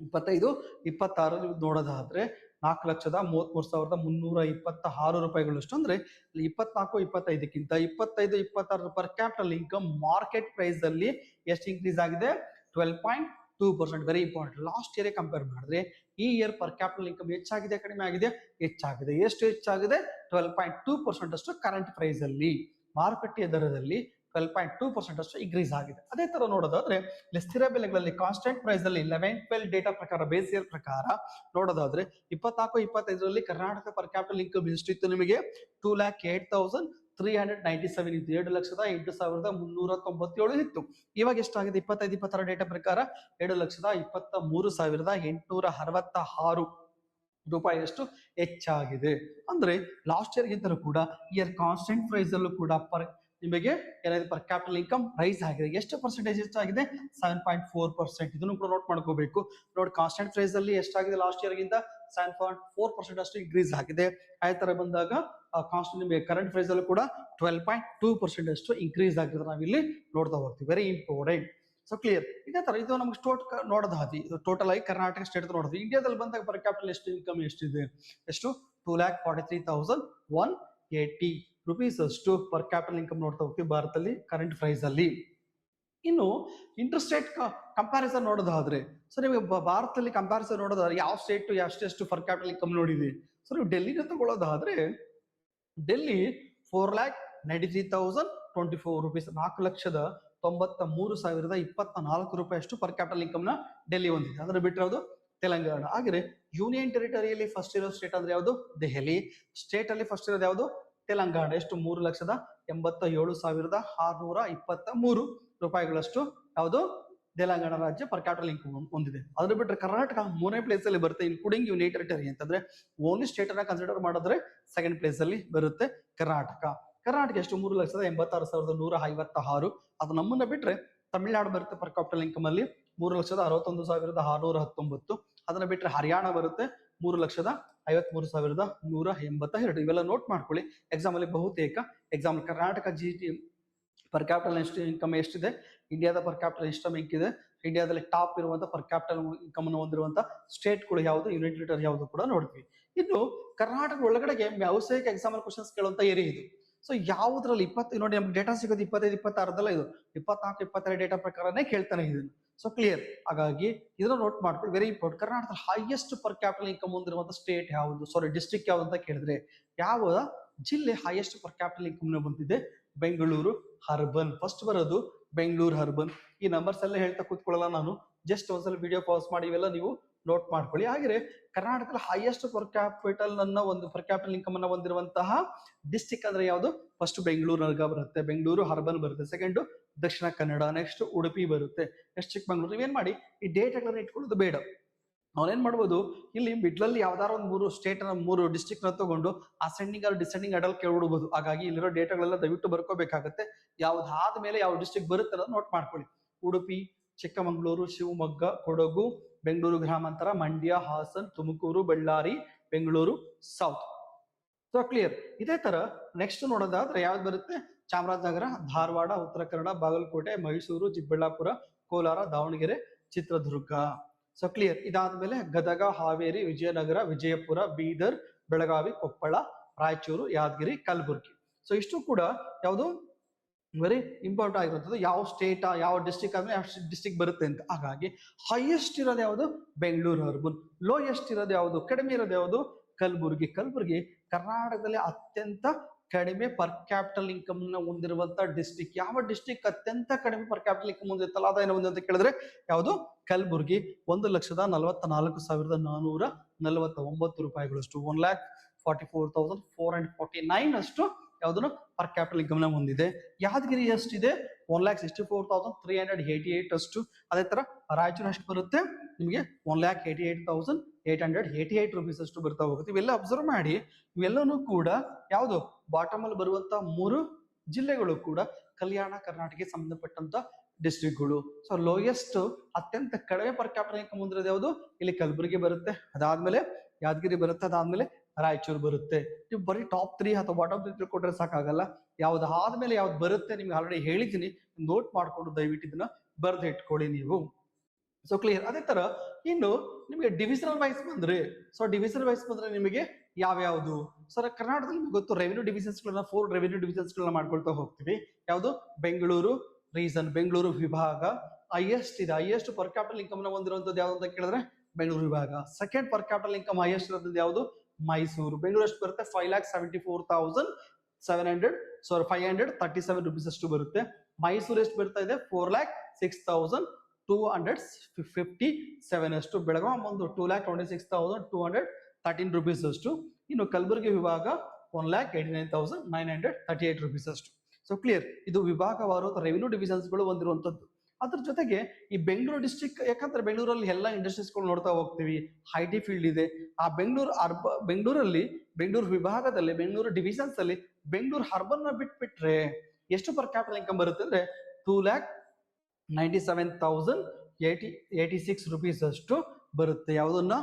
25-26 ನೋಡೋದಾದ್ರೆ 4,33,326 ರೂಪಾಯಿಗಳಷ್ಟು. ಅಂದ್ರೆ 24-25ಗಿಂತ 25-26 per capital income market price ಅಲ್ಲಿ ಎಷ್ಟು ಇನ್ಕ್ರೀಸ್ ಆಗಿದೆ 12.2%. Very important. Last year compare ಮಾಡಿದ್ರೆ ಈ ಇಯರ್ ಪರ್ ಕ್ಯಾಪಿಟಲ್ ಇನ್ಕಮ್ ಹೆಚ್ಚಾಗಿದೆ ಕಡಿಮೆ ಆಗಿದೆ? ಹೆಚ್ಚಾಗಿದೆ. ಎಷ್ಟು ಹೆಚ್ಚಾಗಿದೆ? 12.2% ಅಷ್ಟು ಕರೆಂಟ್ ಪ್ರೈಸ್ ಅಲ್ಲಿ. ಮಾರುಕಟ್ಟೆಯ ದರದಲ್ಲಿ 12.2% ಅಷ್ಟು ಇನ್ಕ್ರೀಸ್ ಆಗಿದೆ. ಅದೇ ತರ ನೋಡೋದಾದ್ರೆ ಸ್ಥಿರ ಬೆಲೆಗಳಲ್ಲಿ ಕಾನ್ಸ್ಟೆಂಟ್ ಪ್ರೈಸ್ ಅಲ್ಲಿ 11-12 ಡೇಟಾ ಪ್ರಕಾರ, ಬೇಸ್ ಇಯರ್ ಪ್ರಕಾರ ನೋಡೋದಾದ್ರೆ 24-25ರಲ್ಲಿ ಕರ್ನಾಟಕ ಪರ್ ಕ್ಯಾಪಿಟಲ್ ಇನ್ಕಮ್ ಎಷ್ಟಿತ್ತು ನಿಮಗೆ 2,08,397 ಇತ್ತು. 2,08,397 ಇತ್ತು. ಇವಾಗ ಎಷ್ಟಾಗಿದೆ 25-26 ಡೇಟಾ ಪ್ರಕಾರ 2,23,866. ರೂಪಾಯಿಯಷ್ಟು ಹೆಚ್ಚಾಗಿದೆ. ಅಂದ್ರೆ ಲಾಸ್ಟ್ ಇಯರ್ ಗಿಂತಲೂ ಕೂಡ ಇಯರ್ ಕಾನ್ಸ್ಟೆಂಟ್ ಪ್ರೈಸ್ ಅಲ್ಲೂ ಕೂಡ ನಿಮಗೆ ಏನಾಗಿದೆ ಪರ್ ಕ್ಯಾಪಿಟಲ್ ಇನ್ಕಮ್ ರೈಸ್ ಆಗಿದೆ. ಎಷ್ಟು ಪರ್ಸೆಂಟೇಜ್ ಹೆಚ್ಚಾಗಿದೆ? 7.4%. ಇದನ್ನು ಕೂಡ ನೋಟ್ ಮಾಡ್ಕೋಬೇಕು. ನೋಡಿ, ಕಾನ್ಸ್ಟೆಂಟ್ ಪ್ರೈಸ್ ಅಲ್ಲಿ ಎಷ್ಟಾಗಿದೆ ಲಾಸ್ಟ್ ಇಯರ್ ಗಿಂತ 7.4% ಅಷ್ಟು ಇನ್ಕ್ರೀಸ್ ಆಗಿದೆ. ಅದೇ ತರ ಬಂದಾಗ ಕಾನ್ಸ್ಟೆಂಟ್ ನಿಮಗೆ ಕರೆಂಟ್ ಪ್ರೈಸ್ ಅಲ್ಲೂ ಕೂಡ 12.2% ಅಷ್ಟು ಇನ್ಕ್ರೀಸ್ ಆಗಿದೆ. ನಾವಿಲ್ಲಿ ನೋಡ್ತಾ ಹೋಗ್ತೀವಿ. Very important. So clear. ಇದೇ ತರ ಇದು ನಮ್ಗೆ ನೋಡೋದಾದಿ ಟೋಟಲ್ ಆಗಿ ಕರ್ನಾಟಕ ಸ್ಟೇಟ್ ನೋಡೋದು. ಇಂಡಿಯಾದಲ್ಲಿ ಬಂದಾಗ ಪರ್ ಕ್ಯಾಪಿಟಲ್ ಎಷ್ಟು ಇನ್ಕಮ್ ಎಷ್ಟಿದೆ? ಎಷ್ಟು? 2,43,180 rupees ಅಷ್ಟು ಪರ್ ಕ್ಯಾಪಿಟಲ್ ಇನ್ಕಮ್ ನೋಡ್ತಾ ಹೋಗ್ತೀವಿ ಭಾರತದಲ್ಲಿ ಕರೆಂಟ್ ಪ್ರೈಸ್ ಅಲ್ಲಿ. ಇನ್ನು ಇಂಟರ್ ಸ್ಟೇಟ್ ಕಂಪ್ಯಾರಿಸನ್ ನೋಡೋದಾದ್ರೆ, ಸೊ ನಿಮಗೆ ಭಾರತದಲ್ಲಿ ಕಂಪ್ಯಾರಿಸನ್ ನೋಡೋದಾದ್ರೆ ಯಾವ ಸ್ಟೇಟ್ ಎಷ್ಟೆಷ್ಟು ಪರ್ ಕ್ಯಾಪಿಟಲ್ ಇನ್ಕಮ್ ನೋಡಿದೆ? ಸೊ ನೀವು ಡೆಲ್ಲಿನ ತಗೊಳ್ಳೋದಾದ್ರೆ ಡೆಲ್ಲಿ 4,93,024 rupees, 4,93,024 ರೂಪಾಯಿ ಅಷ್ಟು ಪರ್ ಕ್ಯಾಪಿಟಲ್ ಇನ್ಕಮ್ ನ ಡೆಲ್ಲಿ ಹೊಂದಿದೆ. ಅದರ ಬಿಟ್ಟರೆ ಅದು ತೆಲಂಗಾಣ. ಹಾಗೆ ಯೂನಿಯನ್ ಟೆರಿಟರಿಯಲ್ಲಿ ಫಸ್ಟ್ ಇರೋ ಸ್ಟೇಟ್ ಅಂದ್ರೆ ಯಾವುದು? ದೆಹಲಿ. ಸ್ಟೇಟ್ ಅಲ್ಲಿ ಫಸ್ಟ್ ಇರೋದು ಯಾವುದು? ತೆಲಂಗಾಣ. ಎಷ್ಟು? 3,87,623 ರೂಪಾಯಿಗಳಷ್ಟು ಯಾವುದು ತೆಲಂಗಾಣ ರಾಜ್ಯ ಪರ್ ಕ್ಯಾಪಿಟಲ್ ಇನ್ಕಮ್ ಹೊಂದಿದೆ. ಅದ್ರ ಬಿಟ್ಟರೆ ಕರ್ನಾಟಕ 3ನೇ ಪ್ಲೇಸ್ ಅಲ್ಲಿ ಬರುತ್ತೆ, ಇನ್ಕ್ಲೂಡಿಂಗ್ ಯೂನಿಯನ್ ಟೆರಿಟರಿ ಅಂತಂದ್ರೆ ಓನ್ಲಿ ಸ್ಟೇಟ್ ಅನ್ನ ಕನ್ಸಿಡರ್ ಮಾಡಿದ್ರೆ 2nd ಪ್ಲೇಸ್ ಅಲ್ಲಿ ಬರುತ್ತೆ ಕರ್ನಾಟಕ. ಕರ್ನಾಟಕ ಎಷ್ಟು? 3,86,156. ಅದು ನಮ್ಮನ್ನ ಬಿಟ್ರೆ ತಮಿಳುನಾಡು ಬರುತ್ತೆ ಪರ್ ಕ್ಯಾಪಿಟಲ್ ಇನ್ಕಮ್ ಅಲ್ಲಿ 3,61,619. ಅದನ್ನ ಬಿಟ್ರೆ ಹರಿಯಾಣ ಬರುತ್ತೆ 3,53,182. ಇವೆಲ್ಲ ನೋಟ್ ಮಾಡ್ಕೊಳ್ಳಿ. ಎಕ್ಸಾಮ್ ಅಲ್ಲಿ ಬಹುತೇಕ exam Karnataka GT per capital income ಎಷ್ಟಿದೆ? ಇಂಡಿಯಾದ ಪರ್ ಕ್ಯಾಪಿಟಲ್ ಇನ್ಕಮ್ ಹೆಂಗಿದೆ? ಇಂಡಿಯಾದಲ್ಲಿ ಟಾಪ್ ಇರುವಂತ ಪರ್ ಕ್ಯಾಪಿಟಲ್ ಇನ್ಕಮ್ ಅನ್ನು ಹೊಂದಿರುವಂತ ಸ್ಟೇಟ್ಗಳು ಯಾವುದು, ಯೂನಿಯನ್ ಟೆರಿಟರಿ ಯಾವುದು ಕೂಡ ನೋಡ್ತೀವಿ. ಇನ್ನು ಕರ್ನಾಟಕ ಒಳಗಡೆಗೆ ವ್ಯಾವಸಾಯಿಕ ಎಕ್ಸಾಮ್ ಕ್ವಶನ್ಸ್ ಕೇಳುವಂತ ಏರಿಯಾ ಇದು. ಸೊ ಯಾವುದ್ರಲ್ಲಿ 20 ನೋಡಿ ನಮ್ಗೆ ಡೇಟಾ ಸಿಗೋದು 25, 26 ಇದು 24, 22 ಡೇಟಾ ಪ್ರಕಾರನೇ ಕೇಳ್ತಾನೆ ಇದನ್ನು. So clear. ಹಾಗಾಗಿ ಇದನ್ನ ನೋಟ್ ಮಾಡ್ಕೊಳ್ಳಿ. Very important. ಕರ್ನಾಟಕದ ಹೈಯೆಸ್ಟ್ ಪರ್ ಕ್ಯಾಪಿಟಲ್ ಇನ್ಕಮ್ ಹೊಂದಿರುವಂತ ಸ್ಟೇಟ್ ಯಾವುದು? ಸಾರಿ, ಡಿಸ್ಟ್ರಿಕ್ಟ್ ಯಾವುದು ಅಂತ ಕೇಳಿದ್ರೆ ಯಾವ ಜಿಲ್ಲೆ ಹೈಯೆಸ್ಟ್ ಪರ್ ಕ್ಯಾಪಿಟಲ್ ಇನ್ಕಮ್ ಬಂದಿದೆ? ಬೆಂಗಳೂರು ಅರ್ಬನ್. ಫಸ್ಟ್ ಬರೋದು ಬೆಂಗಳೂರು ಅರ್ಬನ್. ಈ ನಂಬರ್ಸ್ ಎಲ್ಲ ಹೇಳ್ತಾ ಕೂತ್ಕೊಳ್ಳಲ್ಲ ನಾನು, ಜಸ್ಟ್ ಒಂದ್ಸಲ ವಿಡಿಯೋ ಪಾಸ್ ಮಾಡಿ ಇವೆಲ್ಲ ನೀವು ನೋಟ್ ಮಾಡ್ಕೊಳ್ಳಿ. ಹಾಗೆ ಕರ್ನಾಟಕದ ಹೈಯೆಸ್ಟ್ ಪರ್ ಕ್ಯಾಪಿಟಲ್ ಇನ್ಕಮ್ ಅನ್ನ ಹೊಂದಿರುವಂತಹ ಡಿಸ್ಟಿಕ್ ಅಂದ್ರೆ ಯಾವುದು? ಫಸ್ಟ್ ಬೆಂಗಳೂರು ಬರುತ್ತೆ, ಬೆಂಗಳೂರು ಅರ್ಬನ್ ಬರುತ್ತೆ. ಸೆಕೆಂಡ್ ದಕ್ಷಿಣ ಕನ್ನಡ, ನೆಕ್ಸ್ಟ್ ಉಡುಪಿ ಬರುತ್ತೆ, ನೆಕ್ಸ್ಟ್ ಚಿಕ್ಕಮಂಗ್ಳೂರು. ನೀವೇನ್ ಮಾಡಿ ಈ ಡೇಟಾಗಳನ್ನ ಇಟ್ಕೊಳ್ಳೋದು ಬೇಡ. ಅವನೇನ್ ಮಾಡ್ಬೋದು, ಇಲ್ಲಿ ಮಿಡ್ಲಲ್ಲಿ ಯಾವ್ದಾರು ಒಂದು 3 ಸ್ಟೇಟ್ 3 ಡಿಸ್ಟ್ರಿಕ್ಟ್ ನ ತಗೊಂಡು ಅಸೆಂಡಿಂಗ್ ಆರ್ ಡಿಸೆಂಡಿಂಗ್ ಅಡಲ್ ಕೇಳ್ಬಿಡ್ಬೋದು. ಹಾಗಾಗಿ ಇಲ್ಲಿರೋ ಡೇಟಾಗಳೆಲ್ಲ ದಯವಿಟ್ಟು ಬರ್ಕೋಬೇಕಾಗತ್ತೆ. ಯಾವ್ದಾದ ಮೇಲೆ ಯಾವ ಡಿಸ್ಟ್ರಿಕ್ಟ್ ಬರುತ್ತೆ ಅನ್ನೋದು ನೋಟ್ ಮಾಡ್ಕೊಳ್ಳಿ. ಉಡುಪಿ, ಚಿಕ್ಕಮಂಗ್ಳೂರು, ಶಿವಮೊಗ್ಗ, ಕೊಡಗು, ಬೆಂಗಳೂರು ಗ್ರಾಮಾಂತರ, Mandya, Hassan, Tumakuru, Ballari, Bengaluru south. So clear. ಇದೇ ತರ ನೆಕ್ಸ್ಟ್ ನೋಡೋದಾದ್ರೆ ಯಾವ್ದು ಬರುತ್ತೆ? ಚಾಮರಾಜನಗರ, ಧಾರವಾಡ, ಉತ್ತರ ಕನ್ನಡ, ಬಾಗಲಕೋಟೆ, ಮೈಸೂರು, ಚಿಕ್ಕಬಳ್ಳಾಪುರ, ಕೋಲಾರ, ದಾವಣಗೆರೆ, ಚಿತ್ರದುರ್ಗ. So clear. ಇದಾದ್ಮೇಲೆ ಗದಗ, ಹಾವೇರಿ, ವಿಜಯನಗರ, ವಿಜಯಪುರ, ಬೀದರ್, ಬೆಳಗಾವಿ, ಕೊಪ್ಪಳ, ರಾಯಚೂರು, ಯಾದಗಿರಿ, ಕಲಬುರಗಿ. ಸೊ ಇಷ್ಟು ಕೂಡ ಯಾವುದು ವೆರಿ ಇಂಪಾರ್ಟೆಂಟ್ ಆಗಿರುತ್ತದೆ. ಯಾವ ಸ್ಟೇಟ್ ಯಾವ ಡಿಸ್ಟ್ರಿಕ್ಟ್ ಆದ್ಮೇಲೆ ಯಾವ ಡಿಸ್ಟ್ರಿಕ್ಟ್ ಬರುತ್ತೆ ಅಂತ. ಹಾಗಾಗಿ ಹೈಯೆಸ್ಟ್ ಇರೋದು ಯಾವುದು? ಬೆಂಗಳೂರು ಅರ್ಬನ್. ಲೋಯೆಸ್ಟ್ ಇರೋದು ಯಾವುದು? ಕಡಿಮೆ ಇರೋದು ಯಾವುದು? ಕಲಬುರಗಿ. ಕಲಬುರಗಿ ಕರ್ನಾಟಕದಲ್ಲಿ ಅತ್ಯಂತ ಕಡಿಮೆ ಪರ್ ಕ್ಯಾಪಿಟಲ್ ಇನ್ಕಮ್ ನ ಹೊಂದಿರುವಂತ ಡಿಸ್ಟ್ರಿಕ್ಟ್. ಯಾವ ಡಿಸ್ಟ್ರಿಕ್ಟ್ ಅತ್ಯಂತ ಕಡಿಮೆ ಪರ್ ಕ್ಯಾಪಿಟಲ್ ಇನ್ಕಮ್ ಹೊಂದಿರುತ್ತಲ್ಲ ಅದೇನು ಒಂದು ಅಂತ ಕೇಳಿದ್ರೆ ಯಾವುದು? ಕಲಬುರಗಿ. 1,44,449 ರೂಪಾಯಿಗಳಷ್ಟು, 1,44,449 ಅಷ್ಟು ಯಾವ್ದನ್ನು ಪರ್ ಕ್ಯಾಪಿಟಲ್ ಇನ್ಕಮ್ ನ ಹೊಂದಿದೆ. ಯಾದಗಿರಿ ಎಷ್ಟಿದೆ? 1,64,388 ಅಷ್ಟು. ಅದೇ ತರ ರಾಯಚೂರು ಎಷ್ಟು ಬರುತ್ತೆ ನಿಮಗೆ? 1,88,888 ರೂಪೀಸ್ ಅಷ್ಟು ಬರ್ತಾ ಹೋಗುತ್ತೆ. ಇವೆಲ್ಲ ಅಬ್ಸರ್ವ್ ಮಾಡಿ. ಇವೆಲ್ಲನೂ ಕೂಡ ಯಾವುದು ಬಾಟಮ್ ಅಲ್ಲಿ ಬರುವಂತ 3 ಜಿಲ್ಲೆಗಳು ಕೂಡ ಕಲ್ಯಾಣ ಕರ್ನಾಟಕಕ್ಕೆ ಸಂಬಂಧಪಟ್ಟಂತ ಡಿಸ್ಟ್ರಿಕ್ಟ್ಗಳು. ಸೊ ಲೋಯೆಸ್ಟ್ ಅತ್ಯಂತ ಕಡಿಮೆ ಪರ್ ಕ್ಯಾಪಿಟಲ್ ಇನ್ಕಮ್ ಹೊಂದಿರೋದು ಯಾವುದು? ಇಲ್ಲಿ ಕಲಬುರಗಿ ಬರುತ್ತೆ, ಅದಾದ್ಮೇಲೆ ಯಾದಗಿರಿ ಬರುತ್ತೆ, ಅದಾದ್ಮೇಲೆ ರಾಯಚೂರು ಬರುತ್ತೆ. ನೀವು ಬರೀ ಟಾಪ್ 3 ಅಥವಾ ಬಾಟಮ್ 3 ತಿಳ್ಕೊಂಡ್ರೆ ಸಾಕಾಗಲ್ಲ. ಯಾವ್ದಾದ್ಮೇಲೆ ಯಾವ್ದು ಬರುತ್ತೆ ನಿಮ್ಗೆ ಆಲ್ರೆಡಿ ಹೇಳಿದ್ದೀನಿ, ನೋಟ್ ಮಾಡ್ಕೊಂಡು ದಯವಿಟ್ಟು ಇದನ್ನ ಬರ್ದು ಇಟ್ಕೊಳ್ಳಿ ನೀವು. So clear. ಅದೇ ತರ ಇನ್ನು ನಿಮಗೆ ಡಿವಿಷನಲ್ ವೈಸ್ ಬಂದ್ರೆ, ಸೊ ಡಿವಿಷನಲ್ ವೈಸ್ ಬಂದ್ರೆ ನಿಮಗೆ ಯಾವ್ಯಾವುದು? ಸರ್ ಕರ್ನಾಟಕದಲ್ಲಿ ನಿಮ್ಗೆ ಗೊತ್ತು ರೆವಿನ್ಯೂ ಡಿವಿಷನ್ಸ್ ಗಳನ್ನ 4 ರೆವಿನ್ಯೂ ಡಿವಿಷನ್ಸ್ ಗಳನ್ನ ಮಾಡ್ಕೊಳ್ತಾ ಹೋಗ್ತೀವಿ. ಯಾವುದು? ಬೆಂಗಳೂರು ರೀಸನ್, ಬೆಂಗಳೂರು ವಿಭಾಗ ಹೈಯೆಸ್ಟ್ ಇದೆ. ಹೈಯೆಸ್ಟ್ ಪರ್ ಕ್ಯಾಪಿಟಲ್ ಇನ್ಕಮ್ ನ ಹೊಂದಿರುವಂತದ್ದು ಯಾವ್ದು ಅಂತ ಕೇಳಿದ್ರೆ ಬೆಂಗಳೂರು ವಿಭಾಗ. Second per capital income highest ಇರೋದು ಯಾವುದು? ಮೈಸೂರು. ಬೆಂಗಳೂರು ಎಷ್ಟು ಬರುತ್ತೆ? 5,74,537 ರೂಪೀಸ್ ಅಷ್ಟು ಬರುತ್ತೆ. ಮೈಸೂರು ಎಷ್ಟು ಬರ್ತಾ ಇದೆ? 4,06,257 ಅಷ್ಟು. ಬೆಳಗಾವಿ ಒಂದು 2,26,213 ರೂಪೀಸ್ ಅಷ್ಟು. ಇನ್ನು ಕಲಬುರಗಿ ವಿಭಾಗ 1,89,938 ರೂಪೀಸ್ ಅಷ್ಟು. So clear. ಇದು ವಿಭಾಗವಾರು ರೆವಿನ್ಯೂ ಡಿವಿಷನ್ಸ್ ಗಳು ಹೊಂದಿರುವಂತದ್ದು. ಅದ್ರ ಜೊತೆಗೆ ಈ ಬೆಂಗಳೂರು ಡಿಸ್ಟ್ರಿಕ್ಟ್, ಯಾಕಂದ್ರೆ ಬೆಂಗಳೂರಲ್ಲಿ ಎಲ್ಲ ಇಂಡಸ್ಟ್ರೀಸ್ಗಳು ನೋಡ್ತಾ ಹೋಗ್ತೀವಿ, ಐ.ಟಿ ಫೀಲ್ಡ್ ಇದೆ. ಆ ಬೆಂಗಳೂರು ವಿಭಾಗದಲ್ಲಿ, ಬೆಂಗಳೂರು ಡಿವಿಷನ್ಸ್ ಅಲ್ಲಿ ಬೆಂಗಳೂರು ಹರ್ಬನ್ ನ ಬಿಟ್ಬಿಟ್ರೆ ಎಷ್ಟು ಪರ್ ಕ್ಯಾಪಿಟಲ್ ಇನ್ಕಮ್ ಬರುತ್ತೆ ಅಂದ್ರೆ 2,97,086 rupees ಅಷ್ಟು ಬರುತ್ತೆ. ಯಾವುದನ್ನ?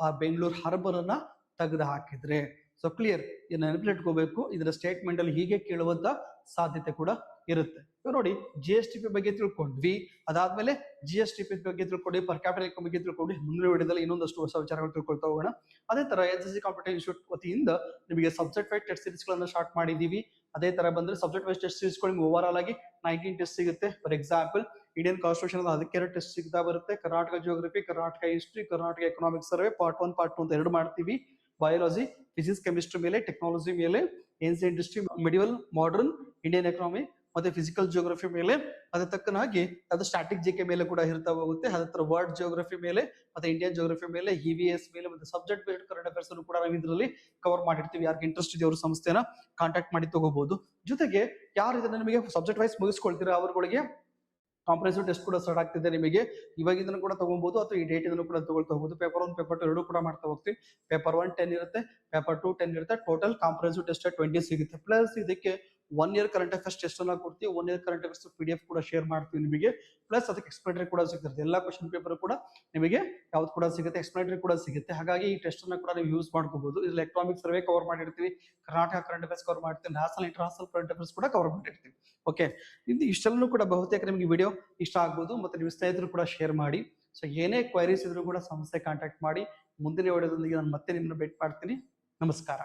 ಆ ಬೆಂಗಳೂರು ಹರ್ಬನ್ ಅನ್ನ ತೆಗೆದು ಹಾಕಿದ್ರೆ. ಸೊ ಕ್ಲಿಯರ್, ಇದನ್ನ ನೆನಪಿಟ್ಕೋಬೇಕು. ಇದರ ಸ್ಟೇಟ್ಮೆಂಟ್ ಅಲ್ಲಿ ಹೀಗೆ ಕೇಳುವಂತ ಸಾಧ್ಯತೆ ಕೂಡ ಇರುತ್ತೆ. ನೋಡಿ, GSTP ಬಗ್ಗೆ ತಿಳ್ಕೊಂಡ್ವಿ, ಅದಾದ್ಮೇಲೆ GSTP ಬಗ್ಗೆ ತಿಳ್ಕೊಂಡ್ವಿ, ಪರ್ ಕ್ಯಾಪಿಟಲ್ ಇನ್ಕಮ್ ಬಗ್ಗೆ ತಿಳ್ಕೊಂಡ್ವಿ. ಮುಂದಿನ ವಿಡಿಯೋದಲ್ಲಿ ಇನ್ನೊಂದಷ್ಟು ಹೊಸ ವಿಚಾರಗಳು ತಿಳ್ಕೊಳ್ತಾ ಹೋಗೋಣ. ಅದೇ ತರ SSC ಕಾಂಪಿಟೇಟಿವ್ ಇನ್ಸ್ಟಿಟ್ಯೂಟ್ ವತಿಯಿಂದ ನಿಮಗೆ ಸಬ್ಜೆಕ್ಟ್ ವೈಸ್ ಟೆಸ್ಟ್ ಸೀರೀಸ್ ಗಳನ್ನ ಸ್ಟಾರ್ಟ್ ಮಾಡಿದೀವಿ. ಅದೇ ತರ ಬಂದ್ರೆ ಸಬ್ಜೆಕ್ಟ್ ವೈಸ್ ಟೆಸ್ಟ್ ಸೀರೀಸ್ ಗಳು ಓವರ್ ಆಲ್ ಆಗಿ 19 ಟೆಸ್ಟ್ ಸಿಗುತ್ತೆ. ಫಾರ್ ಎಕ್ಸಾಂಪಲ್, ಇಂಡಿಯನ್ ಕಾನ್ಸ್ಟಿಟ್ಯೂಷನ್ ಅದಕ್ಕೆ 2 ಟೆಸ್ಟ್ ಸಿಗ್ತಾ ಬರುತ್ತೆ. Karnataka geography, Karnataka history, Karnataka economic survey part 1 part 2 ಅಂತ 2 ಮಾಡ್ತೀವಿ. ಬಯಾಲಜಿ, ಫಿಸಿಕ್ಸ್, ಕೆಮಿಸ್ಟ್ರಿ ಮೇಲೆ, ಟೆಕ್ನಾಲಜಿ ಮೇಲೆ, ancient history, medieval, modern, Indian economy ಮತ್ತೆ ಫಿಸಿಕಲ್ ಜಿಯೋಗ್ರಫಿ ಮೇಲೆ, ಅದೇ ತಕ್ಕನಾಗಿ ಅದು ಸ್ಟಾಟಿಕ್ ಜಿಕೆ ಮೇಲೆ ಕೂಡ ಇರ್ತಾ ಹೋಗುತ್ತೆ. ಅದೇ ತರ ವರ್ಲ್ಡ್ ಜಿಯೋಗ್ರಫಿ ಮೇಲೆ ಮತ್ತೆ ಇಂಡಿಯನ್ ಜಿಯೋಗ್ರಫಿ ಮೇಲೆ, EVS ಮೇಲೆ ಮತ್ತೆ ಸಬ್ಜೆಕ್ಟ್ ಬೇಸ್ಡ್ ಕರೆಂಟ್ ಅಫೇರ್ಸ್ ಅನ್ನು ಕೂಡ ನಾವು ಇದರಲ್ಲಿ ಕವರ್ ಮಾಡಿರ್ತೀವಿ. ಯಾರಿಗೆ ಇಂಟ್ರೆಸ್ಟ್ ಇದೆ ಅವರು ಸಂಸ್ಥೆನ ಕಾಂಟ್ಯಾಕ್ಟ್ ಮಾಡಿ ತಗೋಬಹುದು. ಜೊತೆಗೆ ಯಾರು ಇದನ್ನ ನಿಮಗೆ ಸಬ್ಜೆಕ್ಟ್ ವೈಸ್ ಮುಗಿಸ್ಕೊಳ್ತೀರಾ ಅವರುಗಳಿಗೆ ಕಾಂಪ್ರಹೆನ್ಸಿವ್ ಟೆಸ್ಟ್ ಕೂಡ ಸ್ಟಾರ್ಟ್ ಆಗ್ತಿದೆ. ನಿಮಗೆ ಇವಾಗ ಇದನ್ನು ಕೂಡ ತಗೊಬಹುದು ಅಥವಾ ಈ ಡೇಟ್ ಇದನ್ನು ಕೂಡ ತಗೊಳ್ತಾ ಹೋಗಬಹುದು. ಪೇಪರ್ 1 ಪೇಪರ್ 2 ಎರಡು ಕೂಡ ಮಾಡ್ತಾ ಹೋಗ್ತೀವಿ. ಪೇಪರ್ 1 10 ಇರುತ್ತೆ, ಪೇಪರ್ 2 10 ಇರುತ್ತೆ. ಟೋಟಲ್ ಕಾಂಪ್ರಹೆನ್ಸಿವ್ ಟೆಸ್ಟ್ 20 ಸಿಗುತ್ತೆ. ಪ್ಲಸ್ ಇದಕ್ಕೆ 1 ಇಯರ್ ಕರೆಂಟ್ ಅಫೇರ್ಸ್ ಟೆಸ್ಟ್ ಅನ್ನ ಕೊಡ್ತೀವಿ. 1 ಇಯರ್ ಕರೆಂಟ್ ಅಫೇರ್ಸ್ PDF ಕೂಡ ಶೇರ್ ಮಾಡ್ತೀವಿ ನಿಮಗೆ. ಪ್ಲಸ್ ಅದಕ್ಕೆ ಎಕ್ಸ್ಪ್ಲೇನರಿ ಕೂಡ ಸಿಗುತ್ತೆ. ಎಲ್ಲಾ ಕ್ವಶನ್ ಪೇಪರ್ ಕೂಡ ನಿಮಗೆ ಯಾವ್ದು ಕೂಡ ಸಿಗುತ್ತೆ, ಎಕ್ಸ್ಪ್ಲೇನರಿ ಕೂಡ ಸಿಗುತ್ತೆ. ಹಾಗಾಗಿ ಈ ಟೆಸ್ಟ್ ಅನ್ನ ಕೂಡ ನೀವು ಯೂಸ್ ಮಾಡ್ಕೋಬಹುದು. ಇಲ್ಲಿ ಎಕನಾಮಿಕ್ ಸರ್ವೆ ಕವರ್ ಮಾಡಿರ್ತೀವಿ, ಕರ್ನಾಟಕ ಕರೆಂಟ್ ಅಫೇರ್ಸ್ ಕವರ್ ಮಾಡ್ತೀವಿ, ನ್ಯಾಷನಲ್ ಇಂಟರ್ನ್ಯಾಷನಲ್ ಕರೆಂಟ್ ಅಫೇರ್ಸ್ ಕೂಡ ಕವರ್ ಮಾಡಿರ್ತೀವಿ. ಓಕೆ, ಇಷ್ಟೆಲ್ಲೂ ಕೂಡ ಬಹುತೇಕ ನಿಮಗೆ ವಿಡಿಯೋ ಇಷ್ಟ ಆಗ್ಬೋದು. ಮತ್ತೆ ನೀವು ಸ್ನೇಹಿತರು ಕೂಡ ಶೇರ್ ಮಾಡಿ. ಸೊ ಏನೇ ಕ್ವೈರೀಸ್ ಇದ್ರೂ ಕೂಡ ಸಂಸ್ಥೆ ಕಾಂಟ್ಯಾಕ್ಟ್ ಮಾಡಿ. ಮುಂದಿನ ವಿಡಿಯೋದೊಂದಿಗೆ ನಾನು ಮತ್ತೆ ನಿಮ್ಮನ್ನ ಭೇಟಿ ಮಾಡ್ತೀನಿ. ನಮಸ್ಕಾರ.